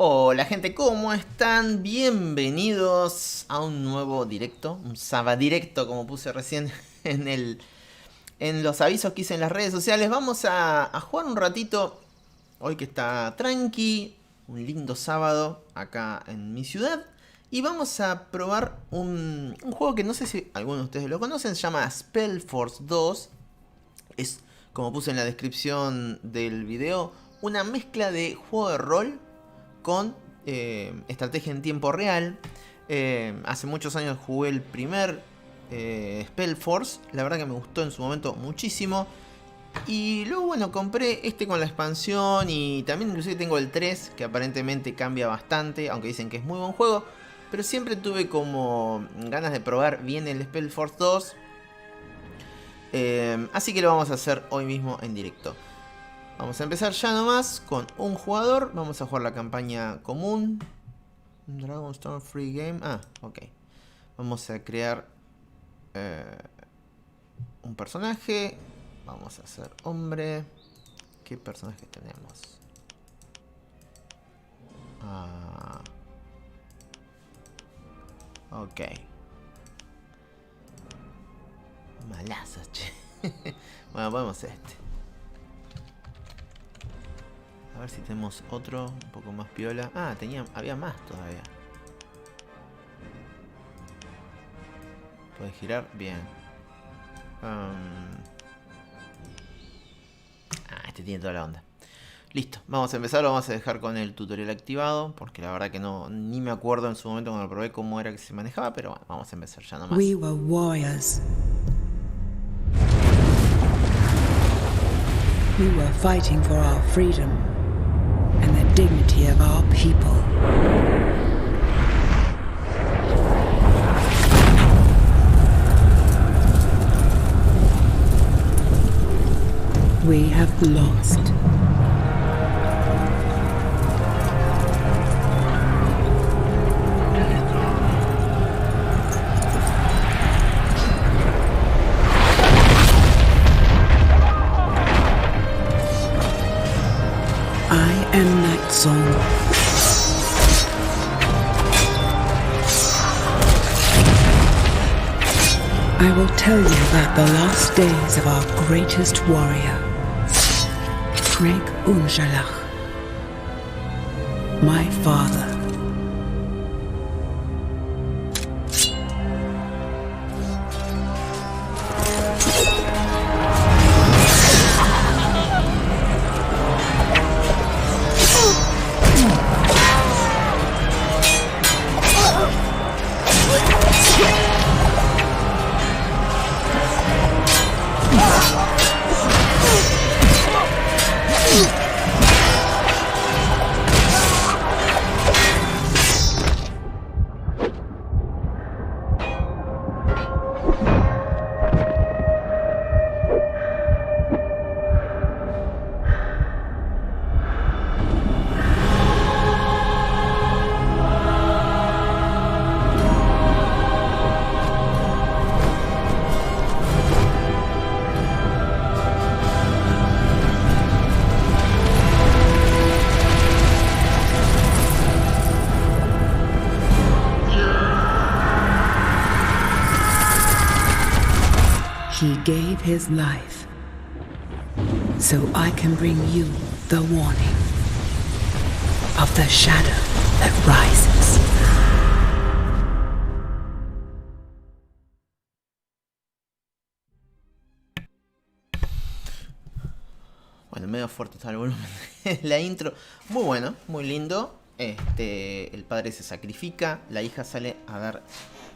Hola gente, ¿cómo están? Bienvenidos a un nuevo directo, un sabadirecto como puse recién en los avisos que hice en las redes sociales. Vamos a jugar un ratito, hoy que está tranqui, un lindo sábado acá en mi ciudad. Y vamos a probar un juego que no sé si algunos de ustedes lo conocen, se llama SPELLFORCE 2. Es, como puse en la descripción del video, una mezcla de juego de rol con estrategia en tiempo real. Hace muchos años jugué el primer SPELLFORCE. La verdad que me gustó en su momento muchísimo. Y luego, bueno, compré este con la expansión. Y también inclusive tengo el 3, que aparentemente cambia bastante, aunque dicen que es muy buen juego. Pero siempre tuve como ganas de probar bien el SPELLFORCE 2. Así que lo vamos a hacer hoy mismo en directo. Vamos a empezar ya nomás con un jugador. Vamos a jugar la campaña común. Dragon Storm Free Game. Ah, ok. Vamos a crear un personaje. Vamos a hacer hombre. ¿Qué personaje tenemos? Ah, ok. Malazas, che. Bueno, ponemos este. A ver si tenemos otro un poco más piola. Ah, había más todavía. ¿Puede girar? Bien. Este tiene toda la onda. Listo, vamos a empezar. Lo vamos a dejar con el tutorial activado, porque la verdad que no, ni me acuerdo en su momento cuando lo probé cómo era que se manejaba. Pero bueno, vamos a empezar ya nomás. We were warriors. We were fighting for our freedom and the dignity of our people. We have lost. I am that song. I will tell you about the last days of our greatest warrior, Greg Unjalach, my father. He gave his life so I can bring you the warning of the shadow that rises. Bueno, medio fuerte está el volumen. La intro, muy bueno, muy lindo. El padre se sacrifica, la hija sale a dar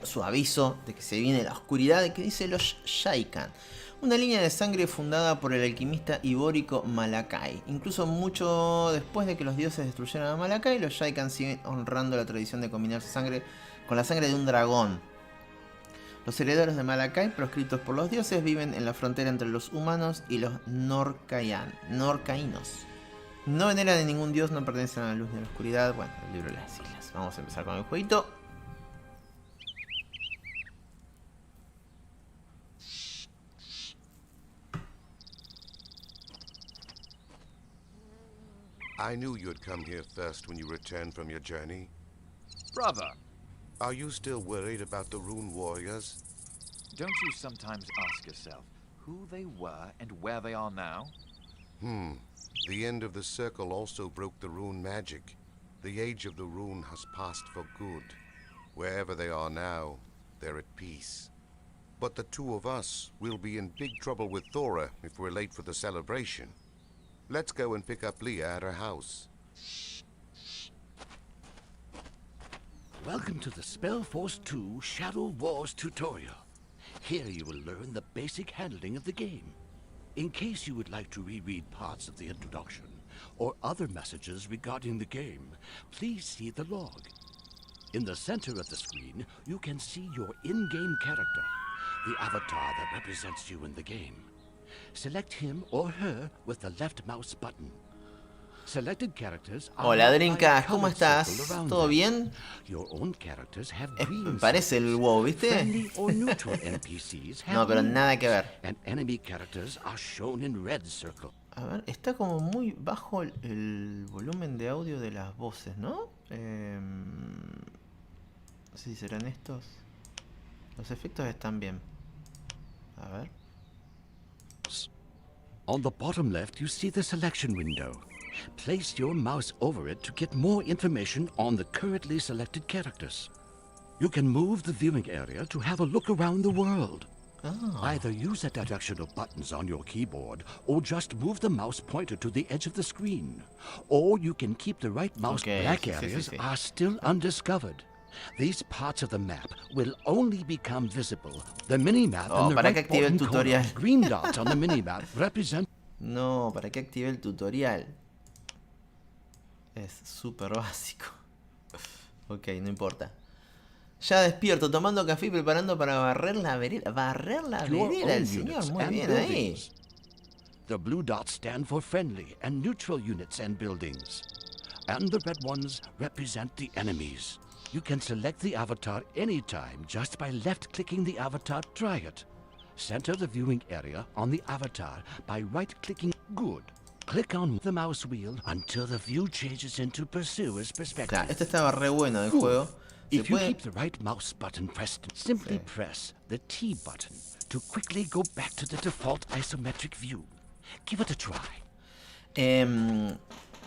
su aviso de que se viene la oscuridad, de que dice los Shaikan, una línea de sangre fundada por el alquimista ibórico Malakai. Incluso mucho después de que los dioses destruyeran a Malakai, los Shaikan siguen honrando la tradición de combinar su sangre con la sangre de un dragón. Los herederos de Malakai, proscritos por los dioses, viven en la frontera entre los humanos y los norcaínos. No veneran a ningún dios, no pertenecen a la luz ni a la oscuridad. Bueno, el libro de las islas. Vamos a empezar con el jueguito. I knew you'd come here first when you returned from your journey. Brother, Are you still worried about the Rune Warriors? don't you sometimes ask yourself who they were and where they are now? The end of the circle also broke the Rune magic. The age of the Rune has passed for good. Wherever they are now, they're at peace. But the two of us will be in big trouble with Thora if we're late for the celebration. Let's go and pick up Leah at her house. Welcome to the SPELLFORCE 2 Shadow Wars tutorial. Here you will learn the basic handling of the game. In case you would like to reread parts of the introduction or other messages regarding the game, please see the log. In the center of the screen, you can see your in-game character, the avatar that represents you in the game. Select him or her with the left mouse button. Selected characters are Hola, marked by a Drinkas, ¿cómo colored estás? circle around ¿Todo them. bien? Your own characters have green Parece el circles. WoW, ¿viste? Friendly or neutral NPCs have No, pero blue nada que ver. and enemy characters are shown in red circle. A ver, está como muy bajo el volumen de audio de las voces, ¿no? No sé si serán estos. Los efectos están bien. A ver. On the bottom left, you see the selection window. Place your mouse over it to get more information on the currently selected characters. You can move the viewing area to have a look around the world. Either use the directional buttons on your keyboard or just move the mouse pointer to the edge of the screen. Or you can keep the right mouse black areas are still undiscovered. These parts of the map will only become visible. The minimap in the para que right active el bottom corner, tutorial. green dots on the minimap represent. No, ¿para qué activé el tutorial? Es súper básico. Ok, no importa. Ya despierto, tomando café y preparando para barrer la vereda. Barrer la Your vereda, el own señor. units Muy and bien ahí. buildings. The blue dots stand for friendly and neutral units and buildings. And the red ones represent the enemies. You can select the avatar anytime just by left-clicking the avatar target. Center the viewing area on the avatar by right-clicking Good. Click on the mouse wheel until the view changes into pursuer's perspective. Claro, este estaba re bueno del Good. juego. Se If you puede... keep the right mouse button pressed, simply press the T button to quickly go back to the default isometric view. Give it a try.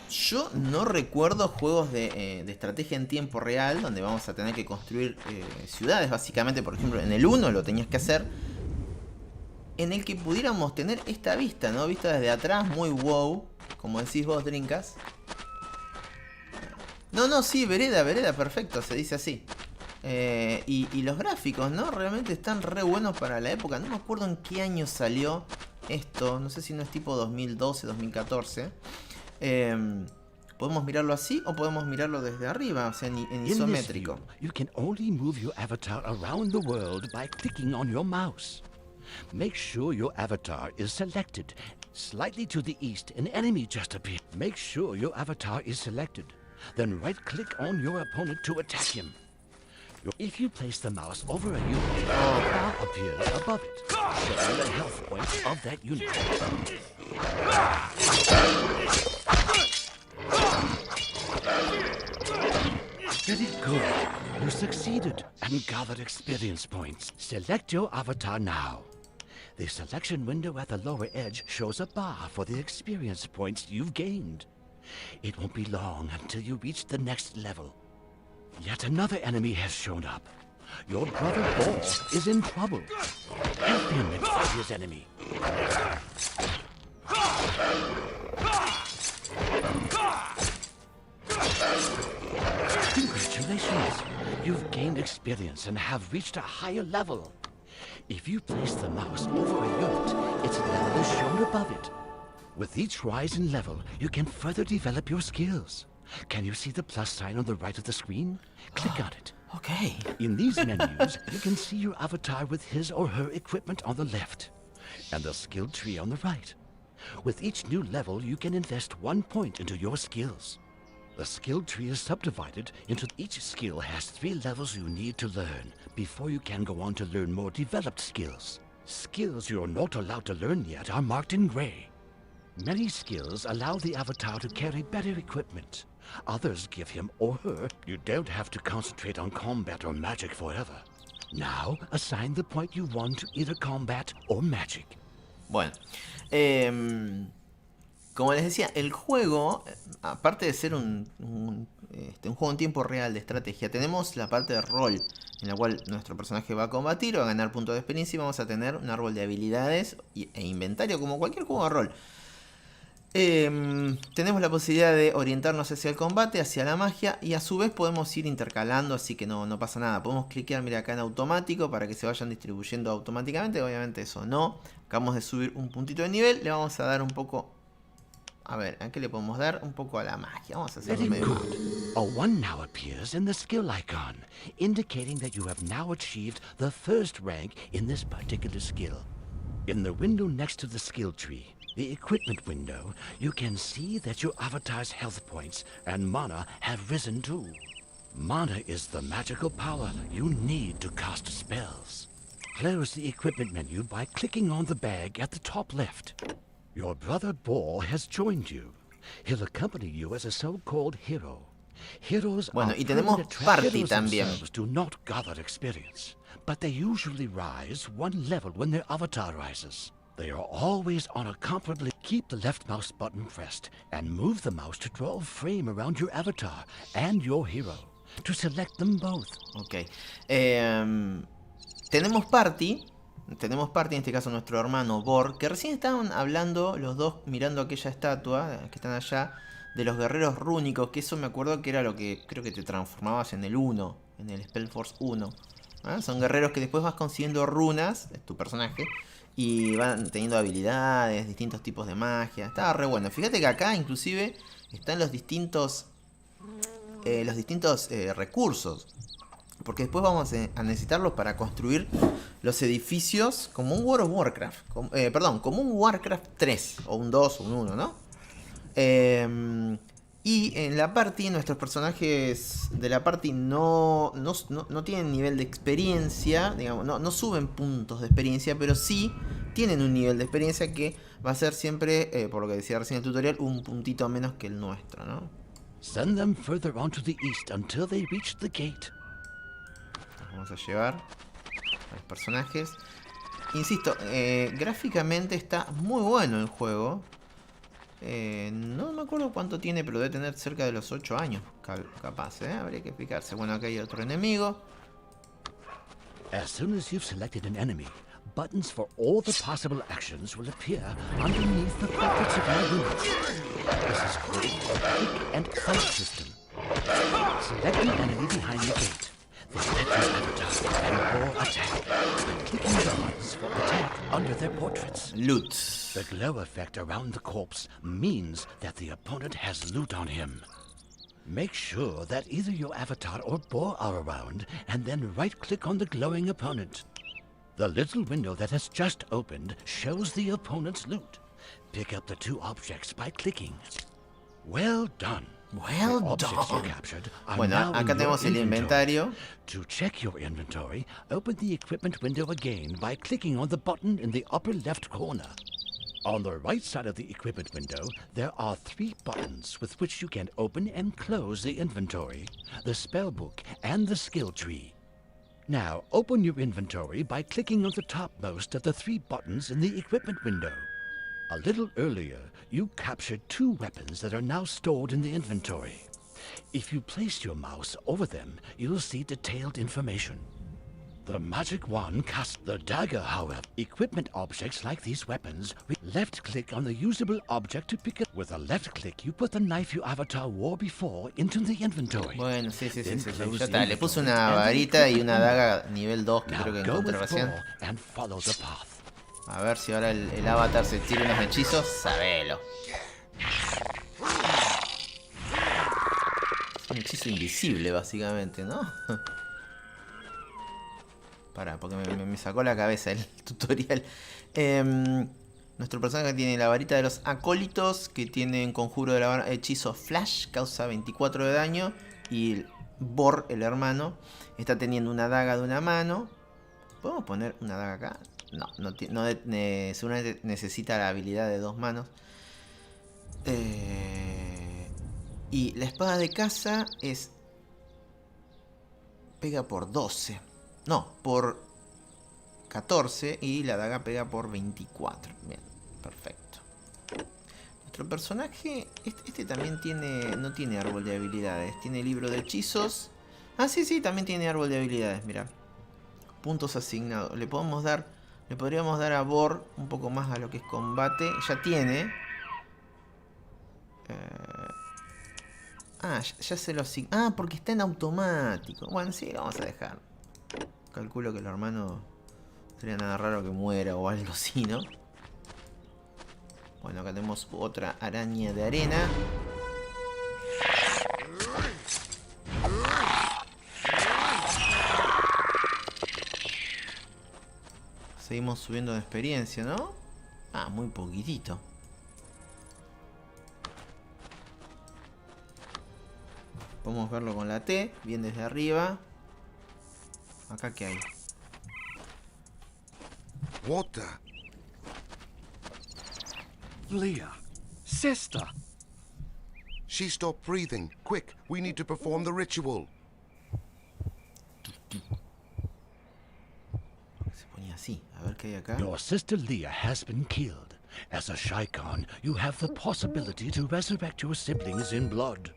Yo no recuerdo juegos de estrategia en tiempo real, donde vamos a tener que construir ciudades, básicamente. Por ejemplo, en el 1 lo tenías que hacer, en el que pudiéramos tener esta vista, ¿no? Vista desde atrás, muy wow, como decís vos, Drinkas. No, sí, vereda, perfecto, se dice así. Y los gráficos, ¿no? Realmente están re buenos para la época. No me acuerdo en qué año salió esto, no sé si no es tipo 2012, 2014. Podemos mirarlo así o podemos mirarlo desde arriba, o sea, en isométrico. You can only move your avatar around the world by clicking on your mouse. Make sure your avatar is selected. Slightly to the east, an enemy just appeared. Make sure your avatar is selected. Then right-click on your opponent to attack him. If you place the mouse over a unit, a bar appears above it, showing the health points of that unit. Very good. You succeeded and gathered experience points. Select your avatar now. The selection window at the lower edge shows a bar for the experience points you've gained. It won't be long until you reach the next level. Yet another enemy has shown up. Your brother Ball is in trouble. Help him and fight his enemy. Congratulations! You've gained experience and have reached a higher level. If you place the mouse over a unit, its level is shown above it. With each rise in level, you can further develop your skills. Can you see the plus sign on the right of the screen? Click on it. Okay. In these menus, you can see your avatar with his or her equipment on the left, and the skill tree on the right. With each new level, you can invest 1 point into your skills. The skill tree is subdivided into each skill has 3 levels you need to learn before you can go on to learn more developed skills. Skills you're not allowed to learn yet are marked in gray. Many skills allow the avatar to carry better equipment. Others give him or her. You don't have to concentrate on combat or magic forever. Now, assign the point you want to either combat or magic. Bueno, como les decía, el juego, aparte de ser un juego en tiempo real de estrategia, tenemos la parte de rol, en la cual nuestro personaje va a combatir, va a ganar puntos de experiencia y vamos a tener un árbol de habilidades e inventario como cualquier juego de rol. Tenemos la posibilidad de orientarnos hacia el combate, hacia la magia, y a su vez podemos ir intercalando, así que no pasa nada. Podemos cliquear, mira, acá en automático para que se vayan distribuyendo automáticamente. Obviamente eso no. Acabamos de subir un puntito de nivel, le vamos a dar un poco... A ver, ¿a qué le podemos dar? Un poco a la magia. Vamos a hacerlo medio... A 1 now appears in the skill icon, indicating that you have now achieved the first rank in this particular skill. In the window next to the skill tree, the equipment window, you can see that your avatar's health points and mana have risen too. Mana is the magical power you need to cast spells. Close the equipment menu by clicking on the bag at the top left. Your brother Ball has joined you. He'll accompany you as a so-called hero. Heroes bueno, are y tenemos party también. Do not gather experience, but they usually rise 1 level when their avatar rises. They are always on a comparably... Keep the left mouse button pressed and move the mouse to draw a frame around your avatar and your hero to select them both. Ok. Tenemos party, en este caso nuestro hermano Bor, que recién estaban hablando los dos mirando aquella estatua que están allá de los guerreros rúnicos, que eso me acuerdo que era lo que creo que te transformabas en el 1, en el SPELLFORCE 1. ¿Ah? Son guerreros que después vas consiguiendo runas, es tu personaje, y van teniendo habilidades, distintos tipos de magia. Estaba re bueno. Fíjate que acá inclusive están los distintos recursos. Porque después vamos a necesitarlos para construir los edificios como un World of Warcraft. Como un Warcraft 3, o un 2, o un 1, ¿no? Y en la party, nuestros personajes de la party no tienen nivel de experiencia, digamos, no suben puntos de experiencia, pero sí tienen un nivel de experiencia que va a ser siempre, por lo que decía recién el tutorial, un puntito menos que el nuestro, ¿no? Send them further on to the east until they reach the gate. Vamos a llevar a los personajes. Insisto, gráficamente está muy bueno el juego. No me acuerdo cuánto tiene, pero debe tener cerca de los 8 años, capaz, habría que fijarse. Bueno, acá hay otro enemigo. As soon as you've selected an enemy, buttons for all the possible actions will appear underneath the buckets of your units. This is called the click and fight system. Select an enemy behind the gate. Then let your avatar and or attack by clicking the buttons for attack under their portraits. Loot. The glow effect around the corpse means that the opponent has loot on him. Make sure that either your avatar or boar are around, and then right-click on the glowing opponent. The little window that has just opened shows the opponent's loot. Pick up the 2 objects by clicking. Well done. Well done. Bueno, acá tenemos el inventario. To check your inventory, open the equipment window again by clicking on the button in the upper left corner. On the right side of the equipment window, there are 3 buttons with which you can open and close the inventory, the spellbook, and the skill tree. Now, open your inventory by clicking on the topmost of the 3 buttons in the equipment window. A little earlier, you captured 2 weapons that are now stored in the inventory. If you place your mouse over them, you'll see detailed information. The magic wand casts the dagger, however. Equipment objects like these weapons, left-click on the usable object to pick it. With a left-click, you put the knife your avatar wore before into the inventory. Bueno, sí. Ya está, le puse una varita y una daga nivel 2 que creo que encontré recién. A ver si ahora el avatar se tira unos hechizos, sabelo. Es un hechizo invisible, básicamente, ¿no? Pará, porque me sacó la cabeza el tutorial. Nuestro personaje tiene la varita de los acólitos, que tiene un conjuro de la hechizo Flash, causa 24 de daño. Y Bor, el hermano, está teniendo una daga de una mano. ¿Podemos poner una daga acá? No, seguramente necesita la habilidad de 2 manos. Y la espada de caza es... pega por 12. No, por 14. Y la daga pega por 24. Bien, perfecto. Nuestro personaje... Este también tiene... no tiene árbol de habilidades. Tiene libro de hechizos. Ah, sí, sí, también tiene árbol de habilidades, mira. Puntos asignados. Le podríamos dar a Bor un poco más a lo que es combate. Ya tiene. Ya se lo asigna. Ah, porque está en automático. Bueno, sí, lo vamos a dejar. Calculo que el hermano sería nada raro que muera o algo así, ¿no? Bueno, acá tenemos otra araña de arena. Seguimos subiendo de experiencia, ¿no? Ah, muy poquitito. Podemos verlo con la T, bien desde arriba. Acá, ¿qué hay? Water. Leah, sister. She stopped breathing. Quick, we need to perform the ritual. Se ponía así. A ver qué hay acá. Your sister Leah has been killed. As a Shikon, you have the possibility to resurrect your siblings in blood.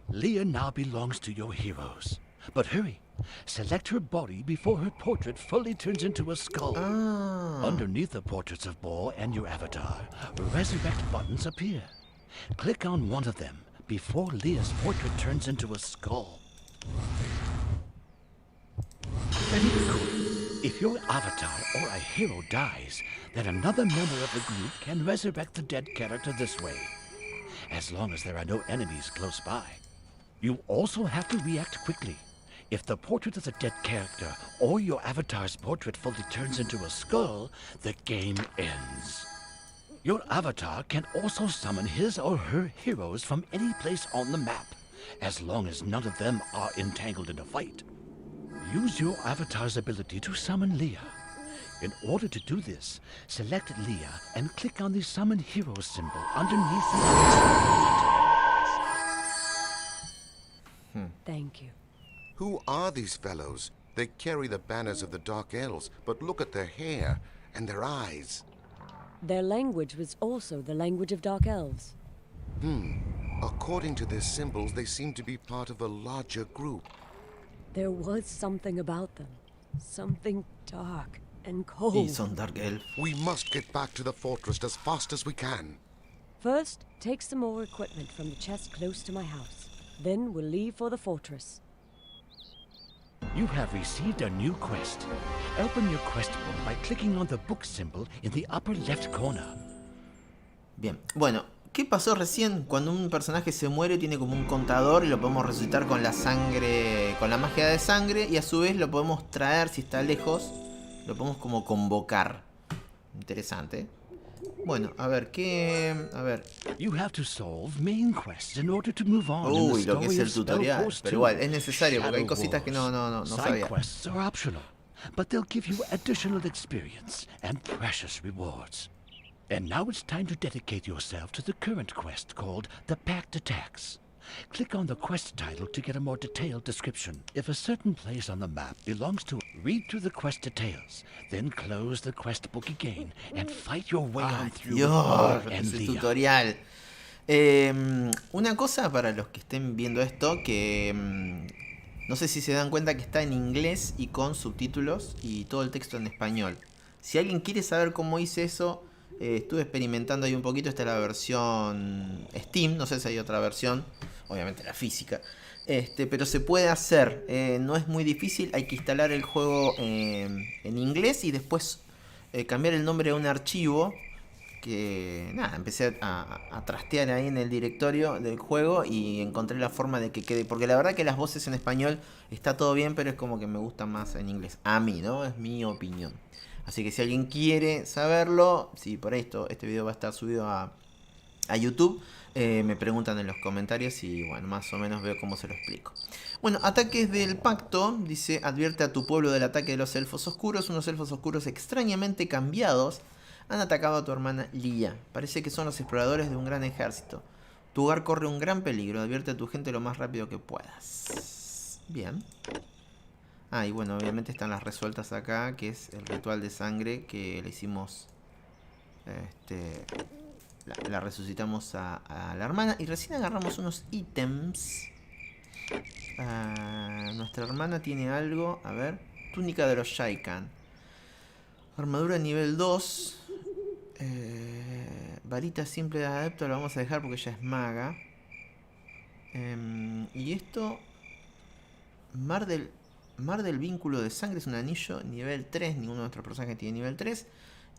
Leah now belongs to your heroes. But hurry, select her body before her portrait fully turns into a skull. Underneath the portraits of Bo and your avatar, resurrect buttons appear. Click on one of them before Leah's portrait turns into a skull. If your avatar or a hero dies, then another member of the group can resurrect the dead character this way, as long as there are no enemies close by. You also have to react quickly. If the portrait of the dead character or your avatar's portrait fully turns into a skull, the game ends. Your avatar can also summon his or her heroes from any place on the map, as long as none of them are entangled in a fight. Use your avatar's ability to summon Leah. In order to do this, select Leah and click on the Summon Hero symbol underneath the Thank you. Who are these fellows? They carry the banners of the Dark Elves, but look at their hair and their eyes. Their language was also the language of Dark Elves. According to their symbols, they seem to be part of a larger group. There was something about them. Something dark and cold. Y son Dark Elf. We must get back to the fortress as fast as we can. First, take some more equipment from the chest close to my house. Then we'll leave for the fortress. You have received a new quest. Open your quest book by clicking on the book symbol in the upper left corner. Bien, bueno, ¿qué pasó recién? Cuando un personaje se muere tiene como un contador y lo podemos resucitar con la sangre, con la magia de sangre, y a su vez lo podemos traer si está lejos, lo podemos como convocar. Interesante. Bueno, a ver, ¿qué? A ver. You have to solve main quests in order to move on. Uy, lo que es el tutorial. SPELLFORCE Pero igual, es necesario porque hay cositas que no Side sabía. quests are optional, but they'll give you additional experience and precious rewards. And now it's time to dedicate yourself to the current quest called The Pact Attacks. Click on the quest title to get a more detailed description. If a certain place on the map belongs to... Read through the quest details, then close the quest book again and fight your way on through with Bo and Ese Leah. tutorial. Una cosa para los que estén viendo esto, que no sé si se dan cuenta que está en inglés y con subtítulos y todo el texto en español. Si alguien quiere saber cómo hice eso, estuve experimentando ahí un poquito. Esta es la versión Steam, no sé si hay otra versión, obviamente la física. Pero se puede hacer, no es muy difícil. Hay que instalar el juego en inglés y después cambiar el nombre de un archivo. Que nada, empecé a trastear ahí en el directorio del juego y encontré la forma de que quede. Porque la verdad que las voces en español está todo bien, pero es como que me gustan más en inglés. A mí, ¿no? Es mi opinión. Así que si alguien quiere saberlo, si por esto este video va a estar subido a YouTube, me preguntan en los comentarios y bueno, más o menos veo cómo se lo explico. Bueno, ataques del pacto. Dice, advierte a tu pueblo del ataque de los elfos oscuros. Unos elfos oscuros extrañamente cambiados Han atacado a tu hermana Lia. Parece que son los exploradores de un gran ejército. Tu hogar corre un gran peligro. Advierte a tu gente lo más rápido que puedas. Bien. Ah, y bueno, obviamente están las resueltas acá, que es el ritual de sangre que le hicimos. La resucitamos a la hermana. Y recién agarramos unos ítems. Nuestra hermana tiene algo. A ver. Túnica de los Shaikan. Armadura nivel 2. Varita simple de adepto la vamos a dejar porque ella es maga. Y esto... Mar del vínculo de sangre es un anillo nivel 3. Ninguno de nuestros personajes tiene nivel 3.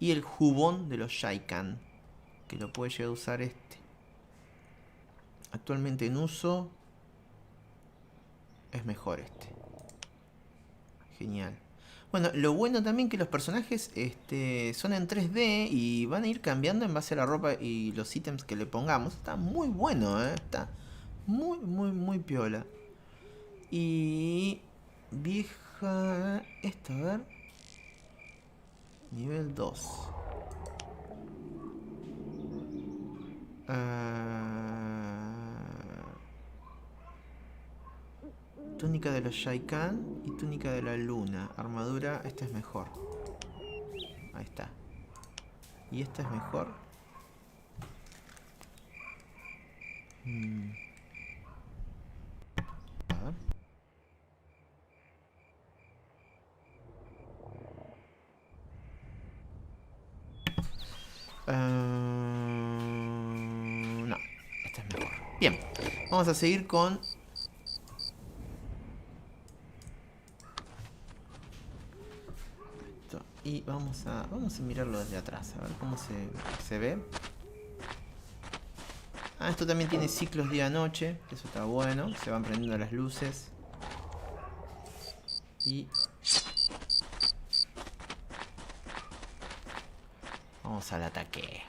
Y el jubón de los Shaikan, que lo puede llegar a usar este. Actualmente en uso es mejor este. Genial. Bueno, lo bueno también que los personajes son en 3D y van a ir cambiando en base a la ropa y los ítems que le pongamos. Está muy bueno, está muy piola. Y vieja esto, a ver. Nivel 2. Túnica de los Shaikan y túnica de la luna. Armadura, esta es mejor. Ahí está. Y esta es mejor. A ver. No, esta es mejor. Bien, vamos a seguir con... Y vamos a mirarlo desde atrás, a ver cómo se ve. Ah, esto también tiene ciclos día-noche, eso está bueno, se van prendiendo las luces. Y... vamos al ataque.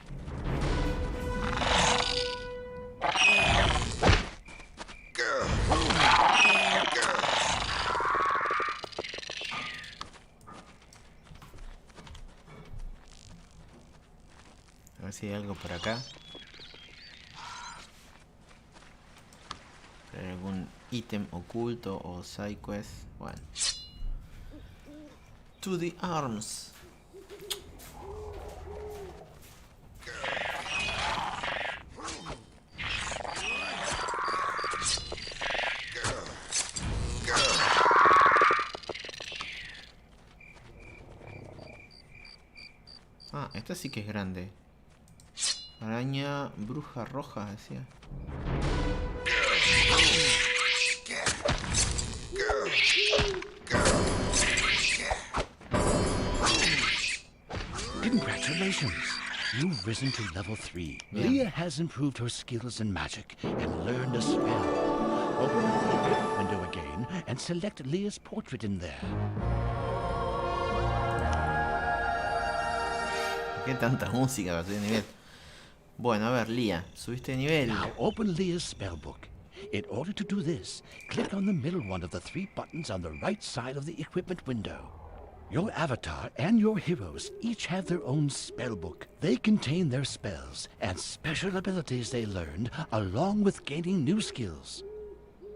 A ver si hay algo por acá. ¿Hay algún ítem oculto o side quest? Bueno. To the arms. Ah, esta sí que es grande. Araña bruja roja, decía. Congratulations! You've risen to level 3. Yeah. Leah has improved her skills in magic and learned a spell. Open the equipment window again and select Leah's portrait in there. ¿Qué tanta música para subir de nivel? Bueno, a ver, Leah, subiste de nivel. Now open Leah's spellbook. In order to do this, click on the middle one of the 3 buttons on the right side of the equipment window. Your avatar and your heroes each have their own spellbook. They contain their spells and special abilities they learned, along with gaining new skills.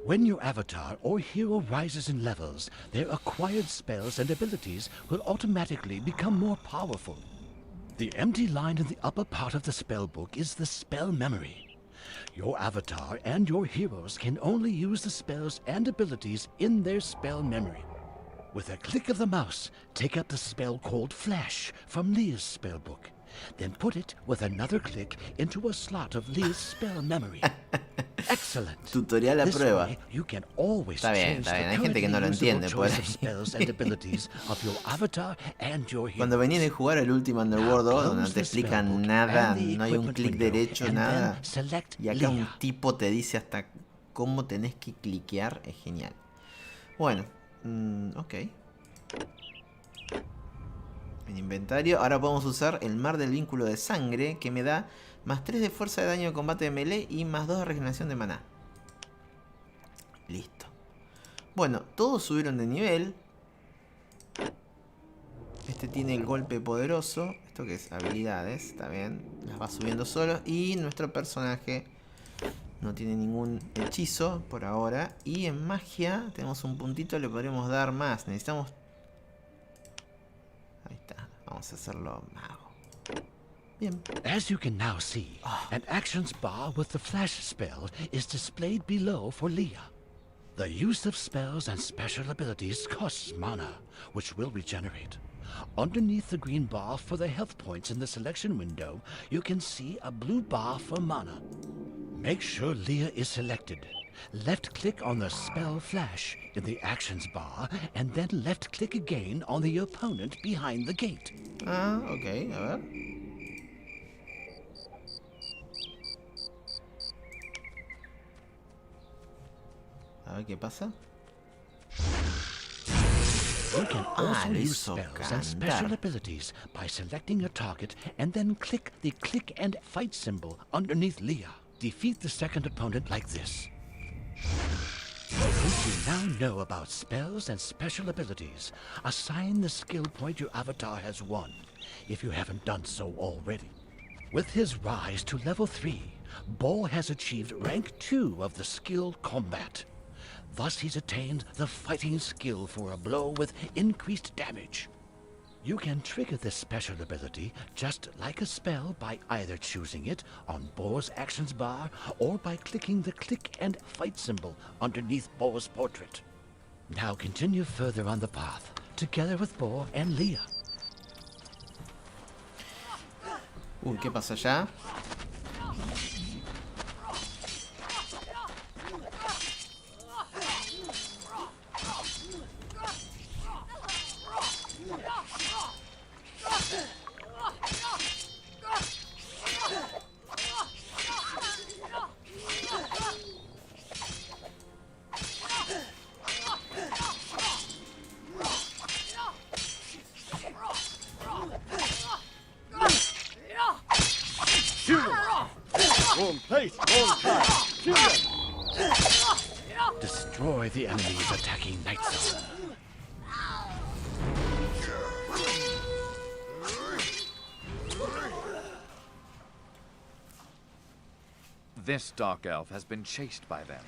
When your avatar or hero rises in levels, their acquired spells and abilities will automatically become more powerful. The empty line in the upper part of the spellbook is the spell memory. Your avatar and your heroes can only use the spells and abilities in their spell memory. With a click of the mouse, take out the spell called Flash from Leah's spellbook. Then put it, with another click, into a slot of Leah's spell memory. Excellent. Tutorial a This prueba. way, you can always Está bien, change está bien. the Hay gente que no lo currently entiende, usable pues. choice of spells and abilities of your avatar and your heroes. Cuando venís de jugar el último Underworld 2, donde no te explican nada, no hay un clic derecho, nada. Y acá un tipo te dice hasta cómo tenés que cliquear, es genial. Bueno, ok. En inventario, ahora podemos usar el mar del vínculo de sangre, que me da más 3 de fuerza de daño de combate de melee y más 2 de regeneración de maná. Listo. Bueno, todos subieron de nivel. Este tiene el golpe poderoso. esto que es habilidades, está bien, las va subiendo solo. Y nuestro personaje no tiene ningún hechizo por ahora. Y en magia tenemos un puntito, le podríamos dar más. Necesitamos... Ahí está, vamos a hacerlo mago. Bien. As you can now see, an actions bar with the flash spell is displayed below for Leah. The use of spells and special abilities costs mana, which will regenerate. Underneath the green bar for the health points in the selection window, you can see a blue bar for mana. Make sure Leah is selected. Left-click on the spell flash in the actions bar, and then left-click again on the opponent behind the gate. Ah, ok, a ver. A ver qué pasa. You can also lo use hizo spells and special cantar. abilities by selecting a target and then click the click and fight symbol underneath Leah. Defeat the second opponent like this. Since you now know about spells and special abilities, assign the skill point your avatar has won, if you haven't done so already. With his rise to level 3, Bo has achieved rank 2 of the skill combat. Thus he's attained the fighting skill for a blow with increased damage. You can trigger this special ability just like a spell by either choosing it on Bo's actions bar or by clicking the click and fight symbol underneath Bo's portrait. Now continue further on the path, together with Bo and Leah. Uy, ¿qué pasa allá? Destroy the enemies attacking Night Zone. This dark elf has been chased by them.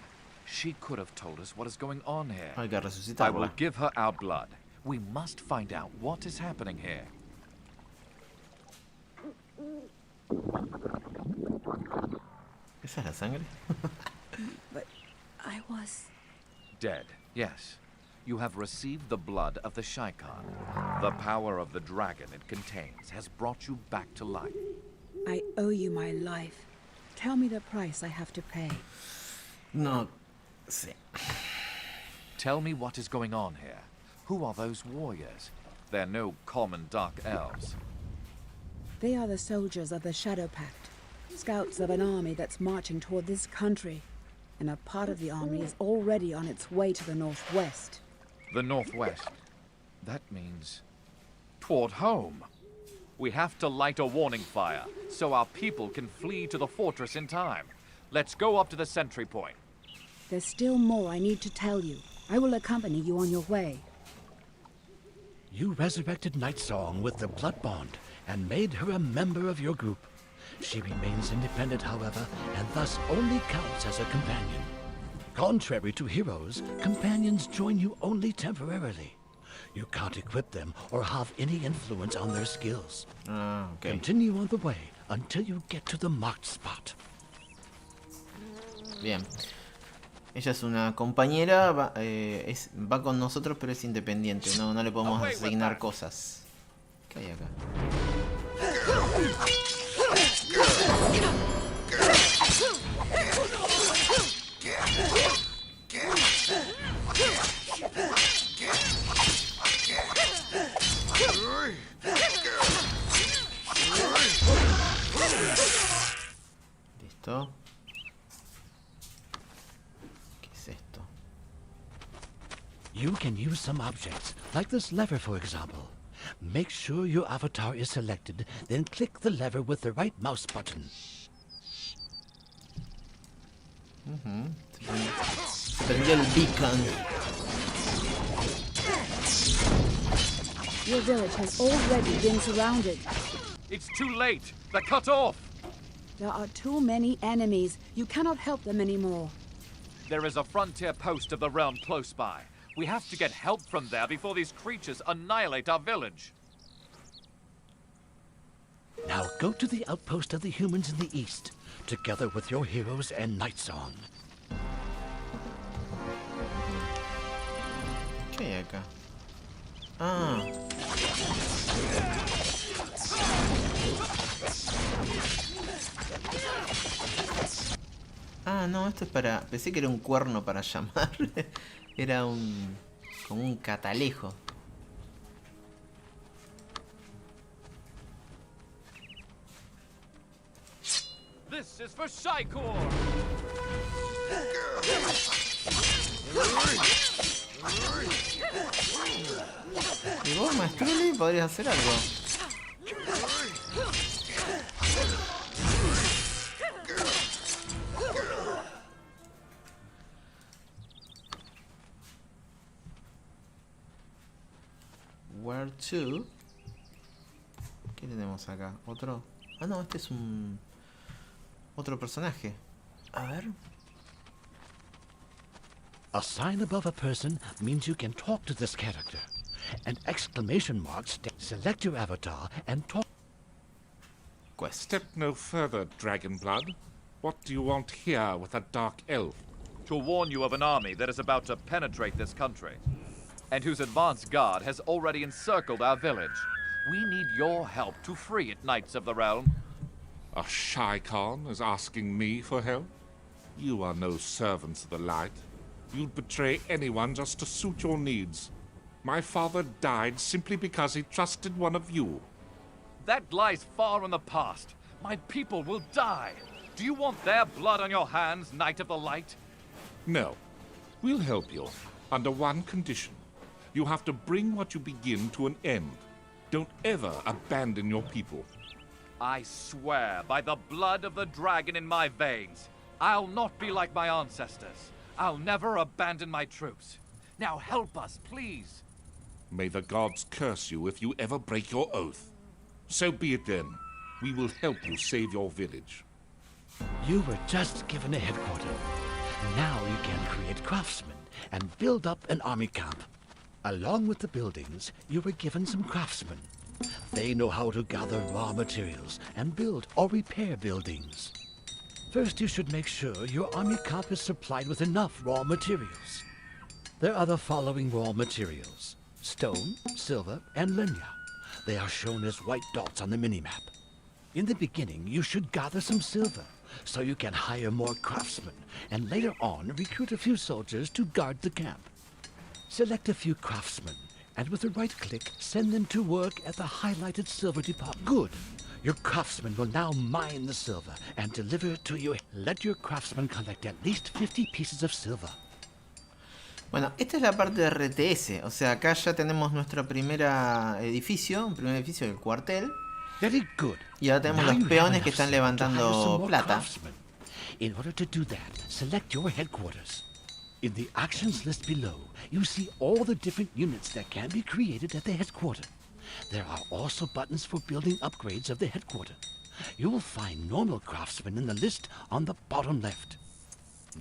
She could have told us what is going on here. Hay que I will resucitarla. give her our blood. We must find out what is happening here. ¿Esa es la sangre? But I was... Dead, yes. You have received the blood of the Shaikan. The power of the dragon it contains has brought you back to life. I owe you my life. Tell me the price I have to pay. No sé. Tell me what is going on here. Who are those warriors? They're no common dark elves. They are the soldiers of the Shadow Pact, scouts of an army that's marching toward this country, and a part of the army is already on its way to the northwest. The northwest. That means toward home. We have to light a warning fire so our people can flee to the fortress in time. Let's go up to the sentry point. There's still more I need to tell you. I will accompany you on your way. You resurrected Nightsong with the blood bond and made her a member of your group. She remains independent, however, and thus only counts as a companion. Contrary to heroes, companions join you only temporarily. You can't equip them or have any influence on their skills. Ah, ok. Continue on the way until you get to the marked spot. Bien. Ella es una compañera, va con nosotros, pero es independiente. No le podemos asignar cosas. ¿Qué hay acá? Listo. ¿Qué es esto? You can use some objects, like this lever for example. Make sure your avatar is selected, then click the lever with the right mouse button. Se prendió el beacon. Your village has already been surrounded. It's too late. They're cut off. There are too many enemies. You cannot help them anymore. There is a frontier post of the realm close by. We have to get help from there before these creatures annihilate our village. Now go to the outpost of the humans in the east, together with your heroes and Night Song. ¿Qué hay acá? Ah. Ah, no, esto es para... Pensé que era un cuerno para llamar. Era un... como un catalejo. This is for Shykor. ¿Y vos, Maestruli, podrías hacer algo? Where to? ¿Qué tenemos acá? ¿Otro? Ah, no, este es un... otro personaje. A ver... A sign above a person means you can talk to this character. An exclamation mark select your avatar and talk. Quest. Step no further, Dragonblood. What do you want here with a dark elf? To warn you of an army that is about to penetrate this country, and whose advance guard has already encircled our village. We need your help to free it, Knights of the Realm. A Shykon is asking me for help? You are no servants of the light. You'd betray anyone just to suit your needs. My father died simply because he trusted one of you. That lies far in the past. My people will die. Do you want their blood on your hands, Knight of the Light? No. We'll help you, under one condition. You have to bring what you begin to an end. Don't ever abandon your people. I swear by the blood of the dragon in my veins, I'll not be like my ancestors. I'll never abandon my troops. Now help us, please. May the gods curse you if you ever break your oath. So be it then. We will help you save your village. You were just given a headquarter. Now you can create craftsmen and build up an army camp. Along with the buildings, you were given some craftsmen. They know how to gather raw materials and build or repair buildings. First, you should make sure your army camp is supplied with enough raw materials. There are the following raw materials: stone, silver, and lenya. They are shown as white dots on the minimap. In the beginning, you should gather some silver, so you can hire more craftsmen, and later on recruit a few soldiers to guard the camp. Select a few craftsmen, and with a right-click, send them to work at the highlighted silver deposit. Good. Your craftsman will now mine the silver and deliver it to you. Let your craftsman collect at least 50 pieces of silver. Bueno, esta es la parte de RTS. O sea, acá ya tenemos nuestro primer edificio, el cuartel. Very good. Y ahora tenemos los peones que están levantando plata. In order to do that, select your headquarters. In the actions list below, you see all the different units that can be created at the headquarters. There are also buttons for building upgrades of the headquarters. You will find normal craftsmen in the list on the bottom left.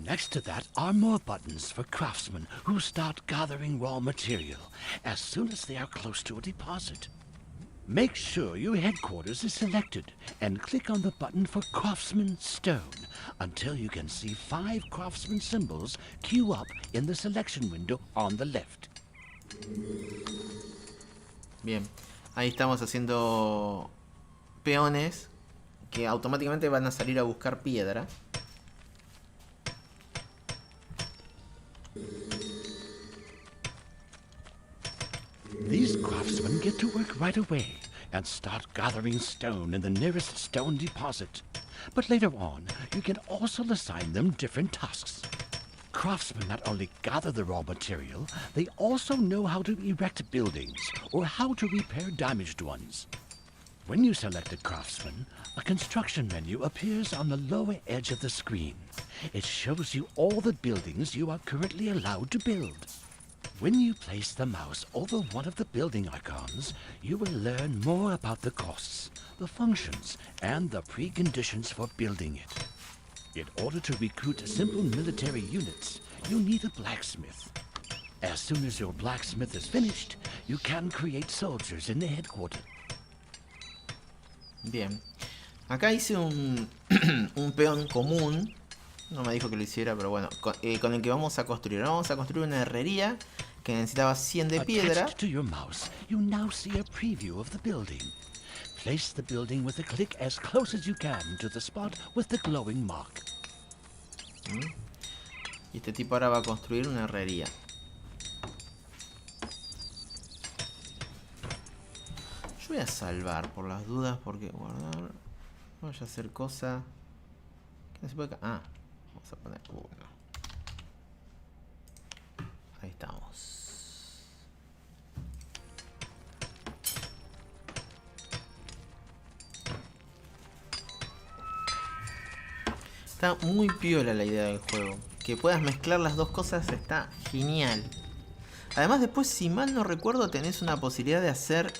Next to that are more buttons for craftsmen who start gathering raw material as soon as they are close to a deposit. Make sure your headquarters is selected and click on the button for Craftsman Stone until you can see 5 craftsman symbols queue up in the selection window on the left. Bien, ahí estamos haciendo peones que automáticamente van a salir a buscar piedra. These craftsmen get to work right away and start gathering stone in the nearest stone deposit. But later on, you can also assign them different tasks. Craftsmen not only gather the raw material, they also know how to erect buildings or how to repair damaged ones. When you select a craftsman, a construction menu appears on the lower edge of the screen. It shows you all the buildings you are currently allowed to build. When you place the mouse over one of the building icons, you will learn more about the costs, the functions, and the preconditions for building it. In order to recruit simple military units, you need a blacksmith. As soon as your blacksmith is finished, you can create soldiers in the headquarters. Bien. Acá hice un peón común. No me dijo que lo hiciera, pero bueno. Con el que vamos a construir. Vamos a construir una herrería que necesitaba 100 de piedra. Attached to your mouse, you now see a preview of the building. Place the building with a click as close as you can to the spot with the glowing mark. Y este tipo ahora va a construir una herrería. Yo voy a salvar por las dudas porque guardar. No vaya a hacer cosa. ¿Qué no se puede? Ah, vamos a poner uno. Ahí estamos. Está muy piola la idea del juego. Que puedas mezclar las dos cosas está genial. Además después, si mal no recuerdo, tenés una posibilidad de hacer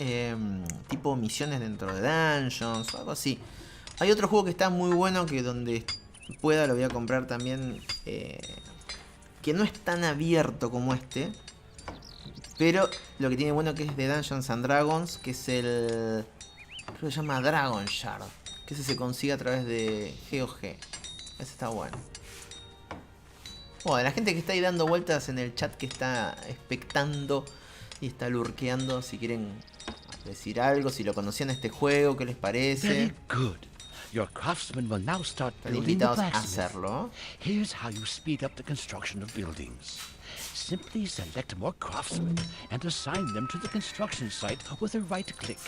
tipo misiones dentro de dungeons o algo así. Hay otro juego que está muy bueno que donde pueda lo voy a comprar también. Que no es tan abierto como este. Pero lo que tiene bueno que es de Dungeons and Dragons. Que es el... creo que se llama Dragon Shard. Que ese se consigue a través de GOG. Ese está bueno. Bueno, la gente que está ahí dando vueltas en el chat, que está expectando y está lurkeando, si quieren decir algo, si lo conocían este juego, qué les parece. Very good. Your craftsmen will now start Están building the invitados a blacksmith. hacerlo. Here's how you speed up the construction of buildings. Simply select more craftsmen and assign them to the construction site with a right click.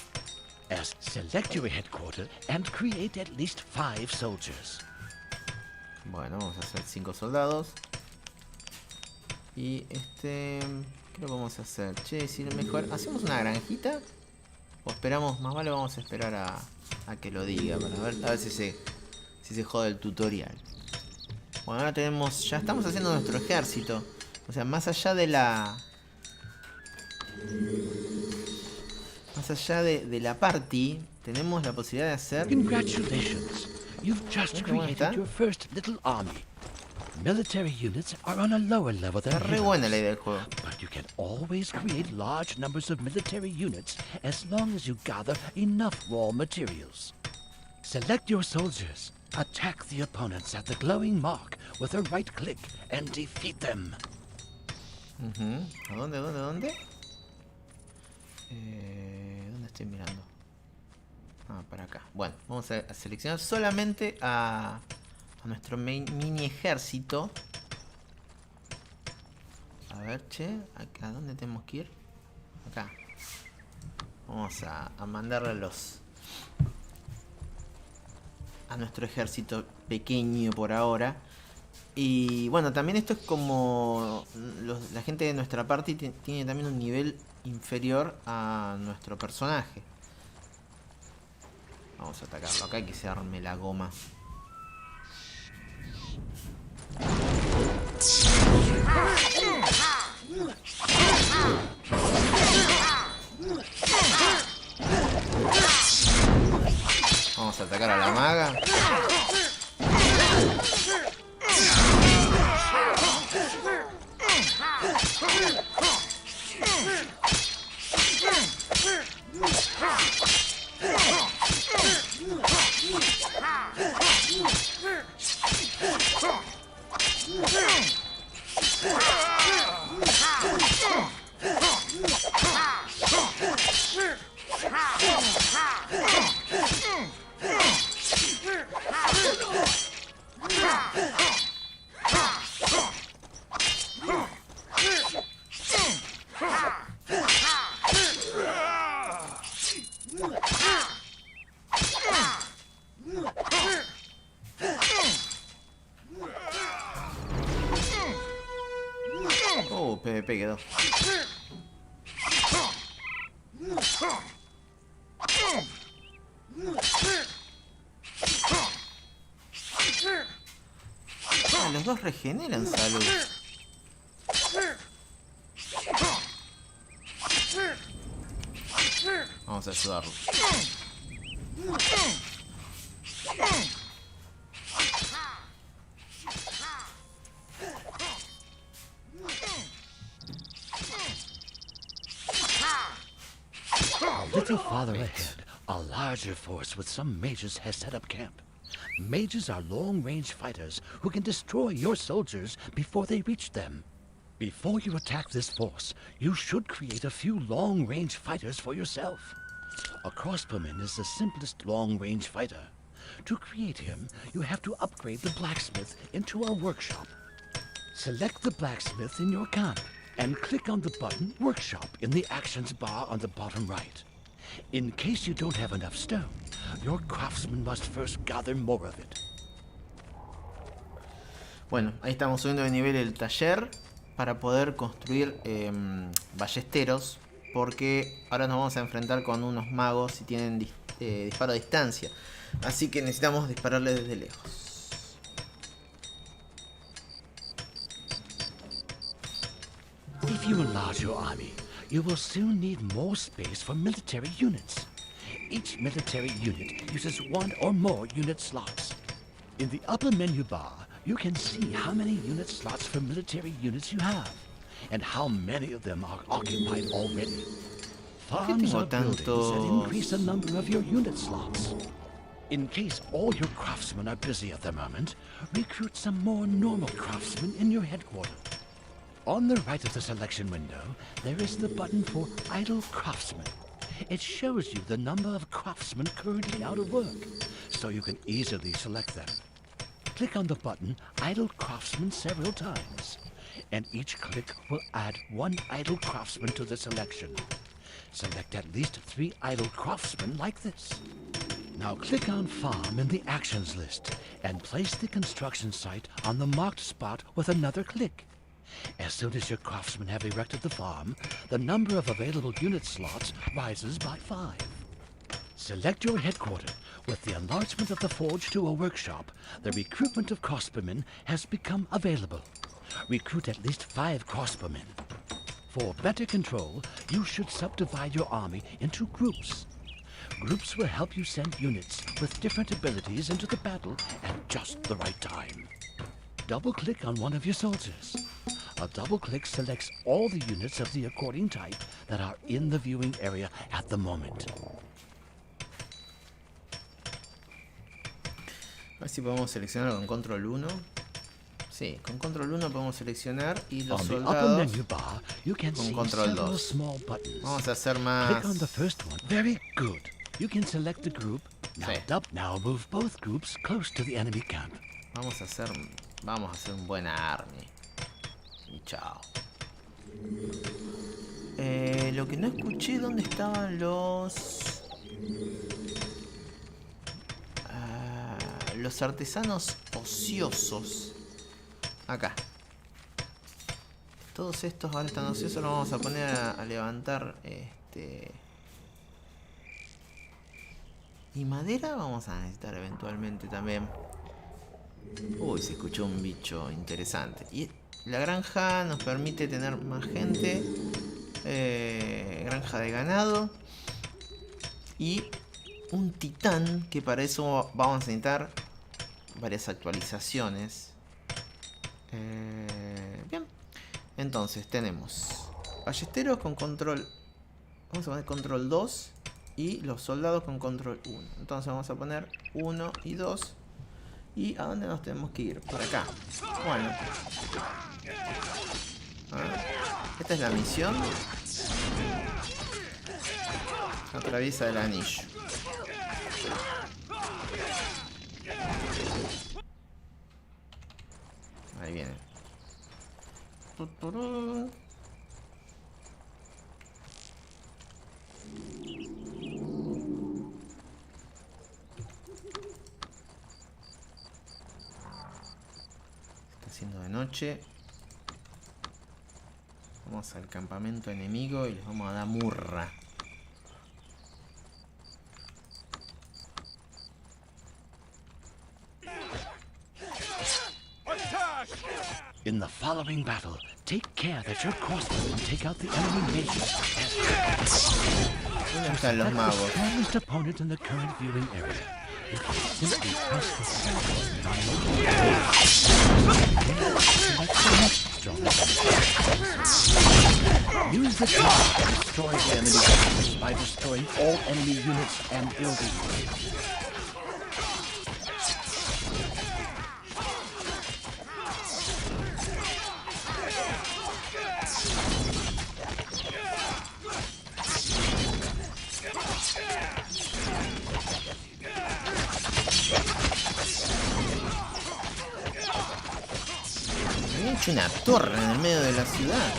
Select your headquarters and create at least 5 soldiers. Bueno, vamos a hacer 5 soldados. Y ¿qué lo vamos a hacer? Che, si mejor, ¿hacemos una granjita? ¿O esperamos? Más vale vamos a esperar a que lo diga. Para ver si se jode el tutorial. Bueno, ahora tenemos... ya estamos haciendo nuestro ejército. O sea, más allá de la... más allá de la party, tenemos la posibilidad de hacer... Congratulations. You've just created your first little army. Military units are on a lower level than Está re buena la idea del juego. but you can always create large numbers of military units as long as you gather enough raw materials. Select your soldiers. Attack the opponents at the glowing mark with a right click and defeat them. ¿A dónde? ¿Dónde estoy mirando? Ah, para acá. Bueno, vamos a seleccionar solamente a nuestro mini ejército. A ver, che, acá, ¿dónde tenemos que ir? Acá. Vamos a mandarle a nuestro ejército pequeño por ahora. Y bueno, también esto es como la gente de nuestra party tiene también un nivel inferior a nuestro personaje. Vamos a atacarlo acá y que se arme la goma. Vamos a atacar a la maga. PvP quedó. Ah, los dos regeneran salud. vamos a ayudarlo. A little farther ahead, a larger force with some mages has set up camp. Mages are long-range fighters who can destroy your soldiers before they reach them. Before you attack this force, you should create a few long-range fighters for yourself. A crossbowman is the simplest long-range fighter. To create him, you have to upgrade the blacksmith into a workshop. Select the blacksmith in your camp and click on the button Workshop in the actions bar on the bottom right. In case you don't have enough stone, your craftsman must first gather more of it. Bueno, ahí estamos subiendo de nivel el taller para poder construir ballesteros, porque ahora nos vamos a enfrentar con unos magos y tienen disparo a distancia. Así que necesitamos dispararle desde lejos. If you enlarge your army, you will soon need more space for military units. Each military unit uses one or more unit slots. In the upper menu bar, you can see how many unit slots for military units you have, and how many of them are occupied already. Farms are buildings that increase the number of your unit slots. In case all your craftsmen are busy at the moment, recruit some more normal craftsmen in your headquarters. On the right of the selection window, there is the button for Idle Craftsmen. It shows you the number of craftsmen currently out of work, so you can easily select them. Click on the button Idle Craftsman several times, and each click will add one idle craftsman to the selection. Select at least 3 idle craftsmen like this. Now click on Farm in the Actions list, and place the construction site on the marked spot with another click. As soon as your craftsmen have erected the farm, the number of available unit slots rises by 5. Select your headquarters. With the enlargement of the forge to a workshop, the recruitment of crossbowmen has become available. Recruit at least 5 crossbowmen. For better control, you should subdivide your army into groups. Groups will help you send units with different abilities into the battle at just the right time. Double-click on one of your soldiers. A double-click selects all the units of the according type that are in the viewing area at the moment. A ver si podemos seleccionar con control 1. Sí, con control 1 podemos seleccionar y los soldados con control 2. Vamos a hacer más... Click on the first one. Very good. You can select the group. Now move both groups close to the enemy camp. Vamos a hacer un buen army. Y chao. Lo que no escuché, ¿dónde estaban los artesanos ociosos? Acá. Todos estos ahora están ociosos. Los vamos a poner a levantar y madera vamos a necesitar eventualmente también. Uy, se escuchó un bicho interesante. Y la granja nos permite tener más gente. Granja de ganado. Y un titán, que para eso vamos a necesitar varias actualizaciones. Bien. Entonces tenemos ballesteros con control. Vamos a poner control 2. Y los soldados con control 1. Entonces vamos a poner 1 y 2. ¿Y a dónde nos tenemos que ir? Por acá. Bueno. Esta es la misión. Atraviesa el anillo. Ahí viene. De noche. Vamos al campamento enemigo y les vamos a dar murra. In the following battle, take care that your crossbow take out the enemy mages. ¿Dónde están los magos? Strongest opponent in the current viewing area. Simply press the use the key to destroy the enemy forces by destroying all enemy units and buildings. Han hecho una torre en el medio de la ciudad.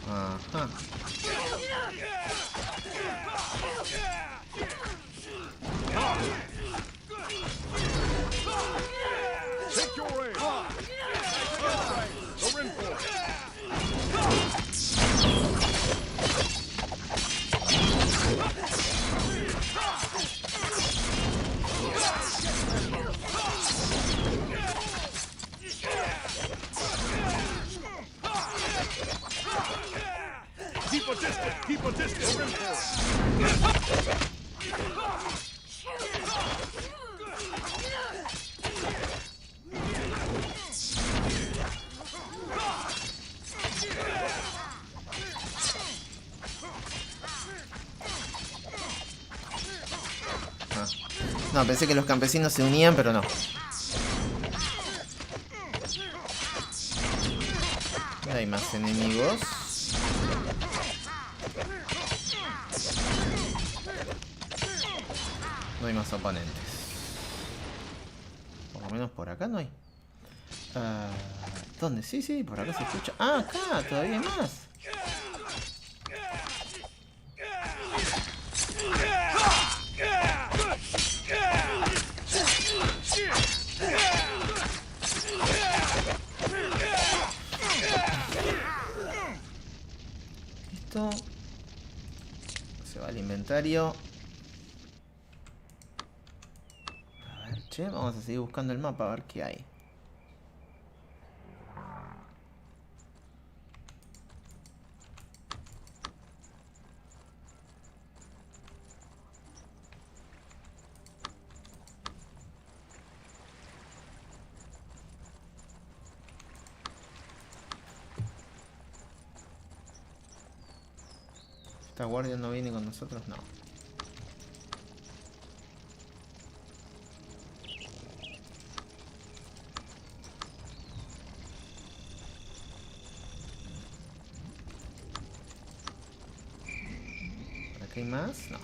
Ajá. Keep a distance. No, pensé que los campesinos se unían, pero no. Hay más enemigos. No hay más oponentes. Por lo menos por acá no hay. ¿Dónde? Sí, sí, por acá se escucha. Ah, acá, todavía hay más. Esto se va al inventario. A ver, che, vamos a seguir buscando el mapa a ver qué hay. ¿Esta guardia no viene con nosotros? No. ¿Por acá hay más? No.